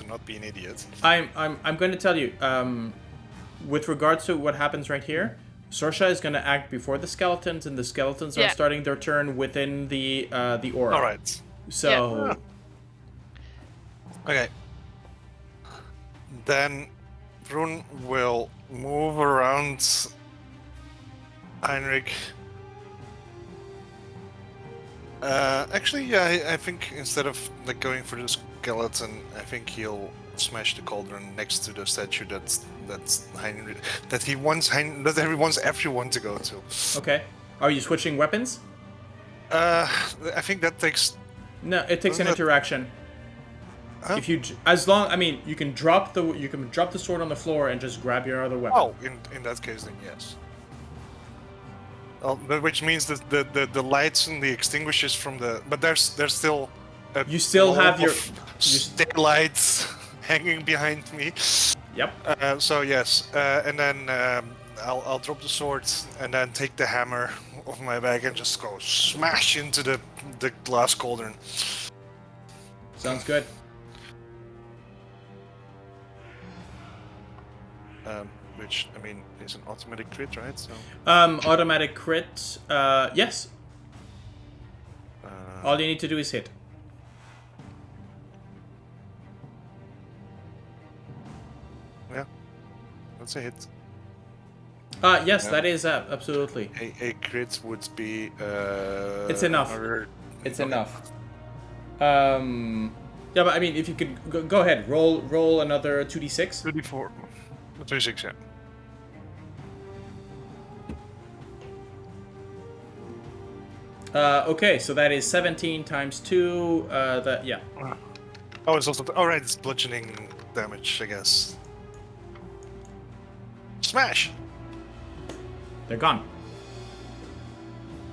not be an idiot. I'm going to tell you, with regards to what happens right here, Sorsha is going to act before the skeletons, and the skeletons are starting their turn within the aura. All right. So, Okay. Then, Vroon will move around Heinrich. Actually, yeah, I think instead of like going for the skeleton, I think he'll smash the cauldron next to the statue that's Heinrich, that he wants everyone to go to. Okay. Are you switching weapons? I think that takes. No, it takes an Doesn't it- interaction. Huh? If you, you can drop the sword on the floor and just grab your other weapon. Oh, in that case, then yes. Which means that the lights and the extinguishers from the, but there's still. You still have your stick lights hanging behind me. Yep. So yes, and then I'll drop the sword and then take the hammer off my bag and just go smash into the glass cauldron. Sounds good. Which I mean is an automatic crit, right? So. Automatic crit. Yes. All you need to do is hit. Yeah, that's a hit. Yes, Yeah. that is absolutely. A crit would be. It's enough. It's enough. Yeah, but I mean, if you could go ahead, roll another 2d6. 2d4. 26, yeah. Okay, so that is 17 times 2. Yeah. Oh, it's also. Alright, it's bludgeoning damage, I guess. Smash! They're gone.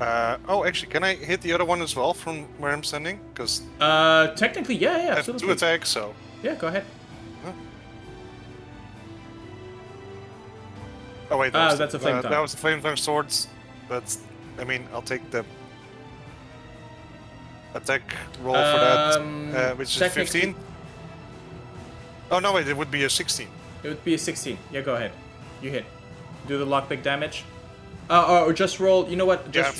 Oh, actually, can I hit the other one as well from where I'm standing? Because Technically, yeah, I have absolutely. 2 attacks, so. Yeah, go ahead. Oh wait, that's a flame tongue. that was the flame tongue swords, but I mean, I'll take the attack roll for that, which is technically- 15. Oh no, wait, it would be a 16. It would be a 16. Yeah, go ahead. You hit. Do the lockpick damage. Or just roll. You know what? Yeah, Just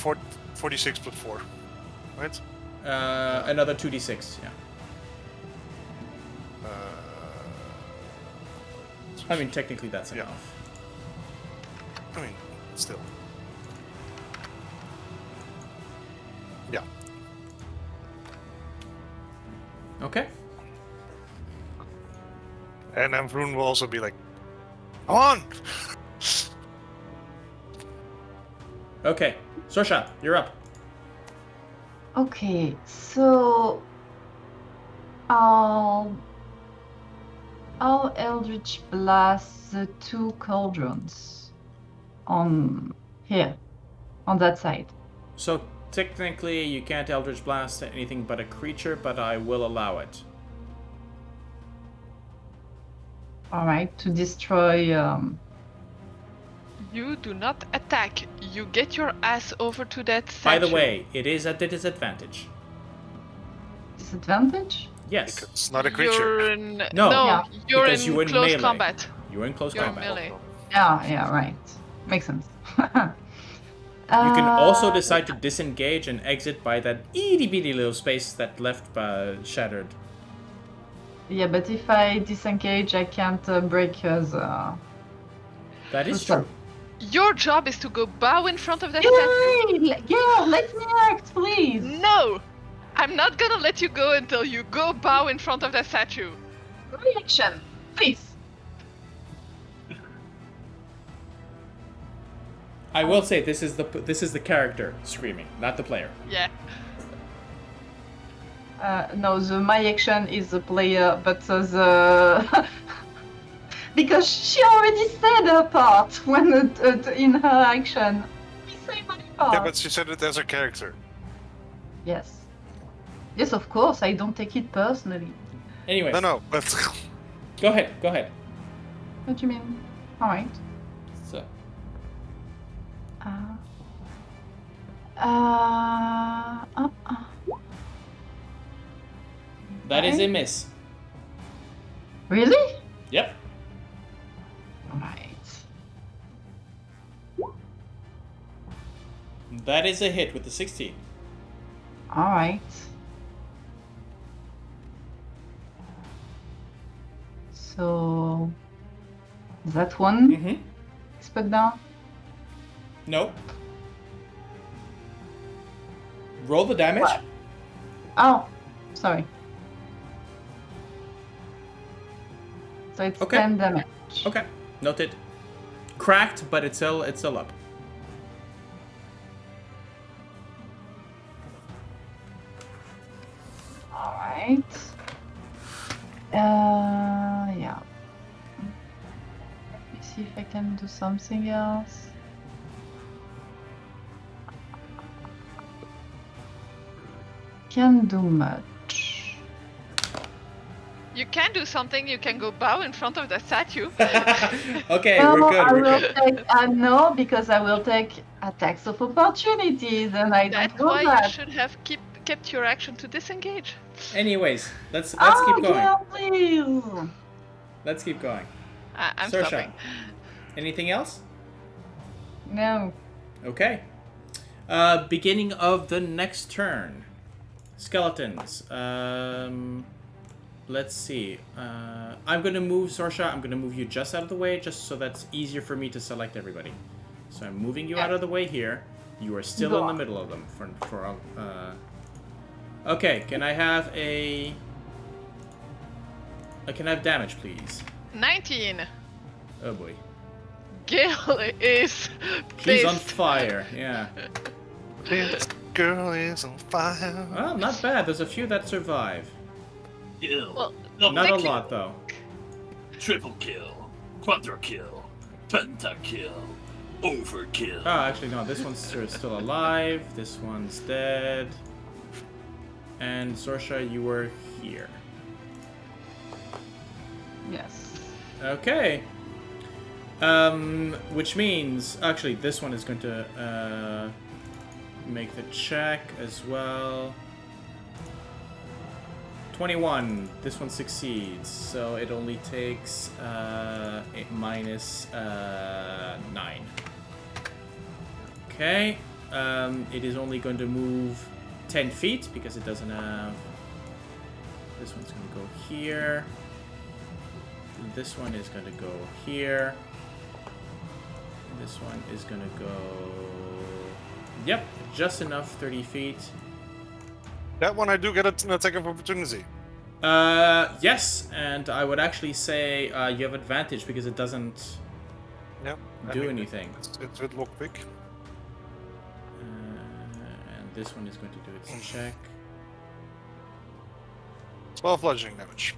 46 plus 4, right? another 2d6. Yeah. I mean, technically that's Yeah. enough. I mean, still. Yeah. Okay. And then Vroon will also be like, "Come on!" Okay. Sorsha, you're up. Okay, so I'll Eldritch blast the 2 cauldrons on here, on that side. So technically, you can't Eldritch Blast anything but a creature, but I will allow it. All right, to destroy. You do not attack. You get your ass over to that By the statue. way, it is at a disadvantage. Disadvantage? Yes. It's not a creature. You're in, No. Yeah. you're Because in you're in close melee. combat. You're in close You're in combat. melee. Yeah, right. Makes sense. You can also decide to disengage and exit by that itty bitty little space that left shattered. Yeah, but if I disengage, I can't break the. That is Crystal. true. Your job is to go bow in front of that statue. Yeah, let me act, please. No! I'm not gonna let you go until you go bow in front of that statue. Reaction, please. I will say this is the character screaming, not the player. Yeah. No, my action is the player, but the because she already said her part when in her action. We say my part. Yeah, but she said it as a character. Yes. Yes, of course. I don't take it personally. Anyways, No, but go ahead. What do you mean? All right. So, that is a miss. Really? Yep. All right. That is a hit with the 16. All right. So That one Mm-hmm. is put down? No. Roll the damage. What? Oh, sorry. So it's Okay. 10 damage. Okay. Noted. Cracked, but it's still up. Alright. Yeah. Let me see if I can do something else. Can't do much. You can do something. You can go bow in front of the statue. Okay, No, we're good. I We're will good. take. No, because I will take attacks of opportunities, and I That's don't want why you that. should have kept your action to disengage. Anyways, let's Oh, keep going. Gale, please. Let's keep going. I'm Sorsha, stopping. anything else? No. Okay. Beginning of the next turn. Skeletons. Let's see. I'm going to move, Sorsha. I'm going to move you just out of the way, just so that's easier for me to select everybody. So I'm moving you out of the way here. You are still Go in the on. middle of them. Okay, can I have can I have damage, please? 19. Oh boy. Gale is She's on pissed. fire, yeah. This girl is on fire. Well, not bad. There's a few that survive. Kill. Well, Double Not a Thank you. lot, though. Triple kill. Quadra kill. Pentakill. Overkill. Oh, actually, no. This one's still alive. This one's dead. And Sorsha, you were here. Yes. Okay. Which means... Actually, this one is going to make the check as well. 21. This one succeeds, so it only takes minus 9. Okay. It is only going to move 10 feet because it doesn't have... This one's going to go here. This one is going to go here. This one is going to go... Yep, just enough, 30 feet. That one I do get an attack of opportunity. Yes, and I would actually say you have advantage because it doesn't Yep. do anything. It's with lockpick. And this one is going to do its check. 12 bludgeoning damage.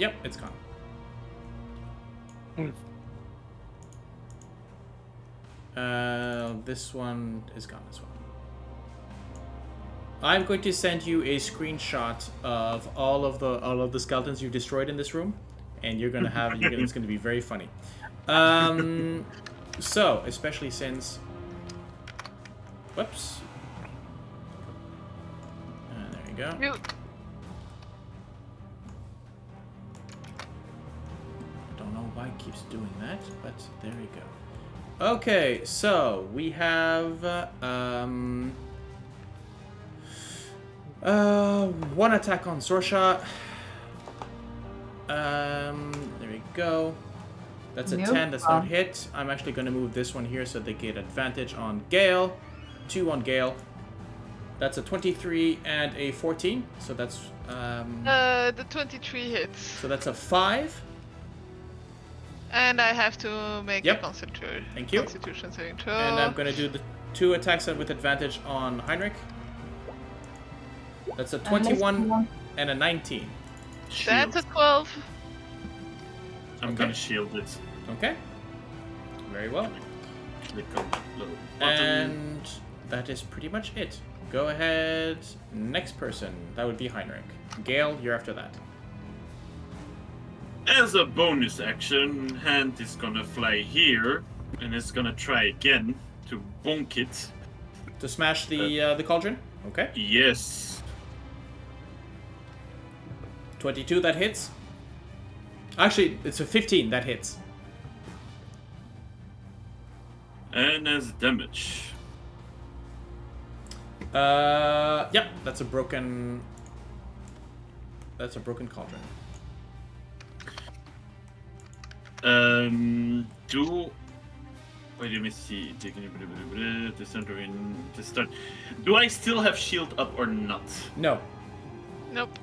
Yep, it's gone. This one is gone as well. I'm going to send you a screenshot of all of the skeletons you've destroyed in this room, and you're gonna have it's gonna be very funny. So especially since, whoops, there you go. You. I don't know why it keeps doing that, but there you go. Okay, so we have one attack on Sorsha. There we go. That's a Nope. 10, that's not hit. I'm actually going to move this one here so they get advantage on Gale. 2 on Gale. That's a 23 and a 14, so that's... The 23 hits. so that's a 5. And I have to make Yep. a Thank you. Constitution saving throw. And I'm going to do the 2 attacks with advantage on Heinrich. That's a 21 and a 19. That's a Shield. 12. I'm Okay. gonna shield it. Okay. Very well. Click on the little button. And that is pretty much it. Go ahead. Next person. That would be Heinrich. Gale, you're after that. As a bonus action, Hand is gonna fly here, and it's gonna try again to bonk it. To smash the cauldron. Okay. Yes. 22, that hits. Actually, it's a 15, that hits. And as damage. Yep, that's a broken... That's a broken cauldron. Do wait, let me see. The center in the start. Do I still have shield up or not? No. Nope.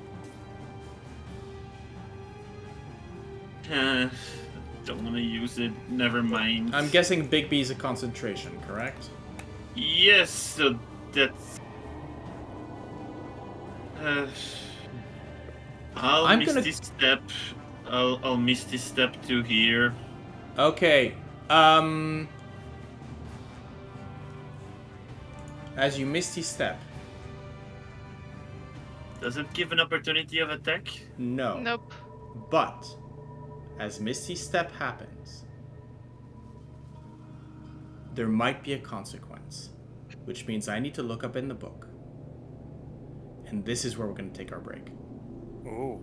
Don't want to use it. Never mind. I'm guessing Big B is a concentration, correct? Yes, so that's. I'll I'm miss gonna- this step. I'll miss this step too here. Okay. As you misty step. Does it give an opportunity of attack? No. Nope. But as misty step happens, there might be a consequence, which means I need to look up in the book. And this is where we're going to take our break. Ooh.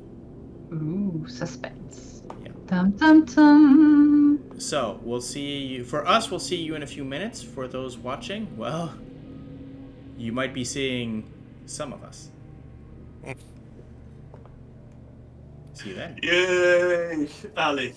Ooh, suspense. Yeah. Dum dum dum. So, we'll see you. For us, we'll see you in a few minutes. For those watching, well, you might be seeing some of us. See you then. Yay! Allez.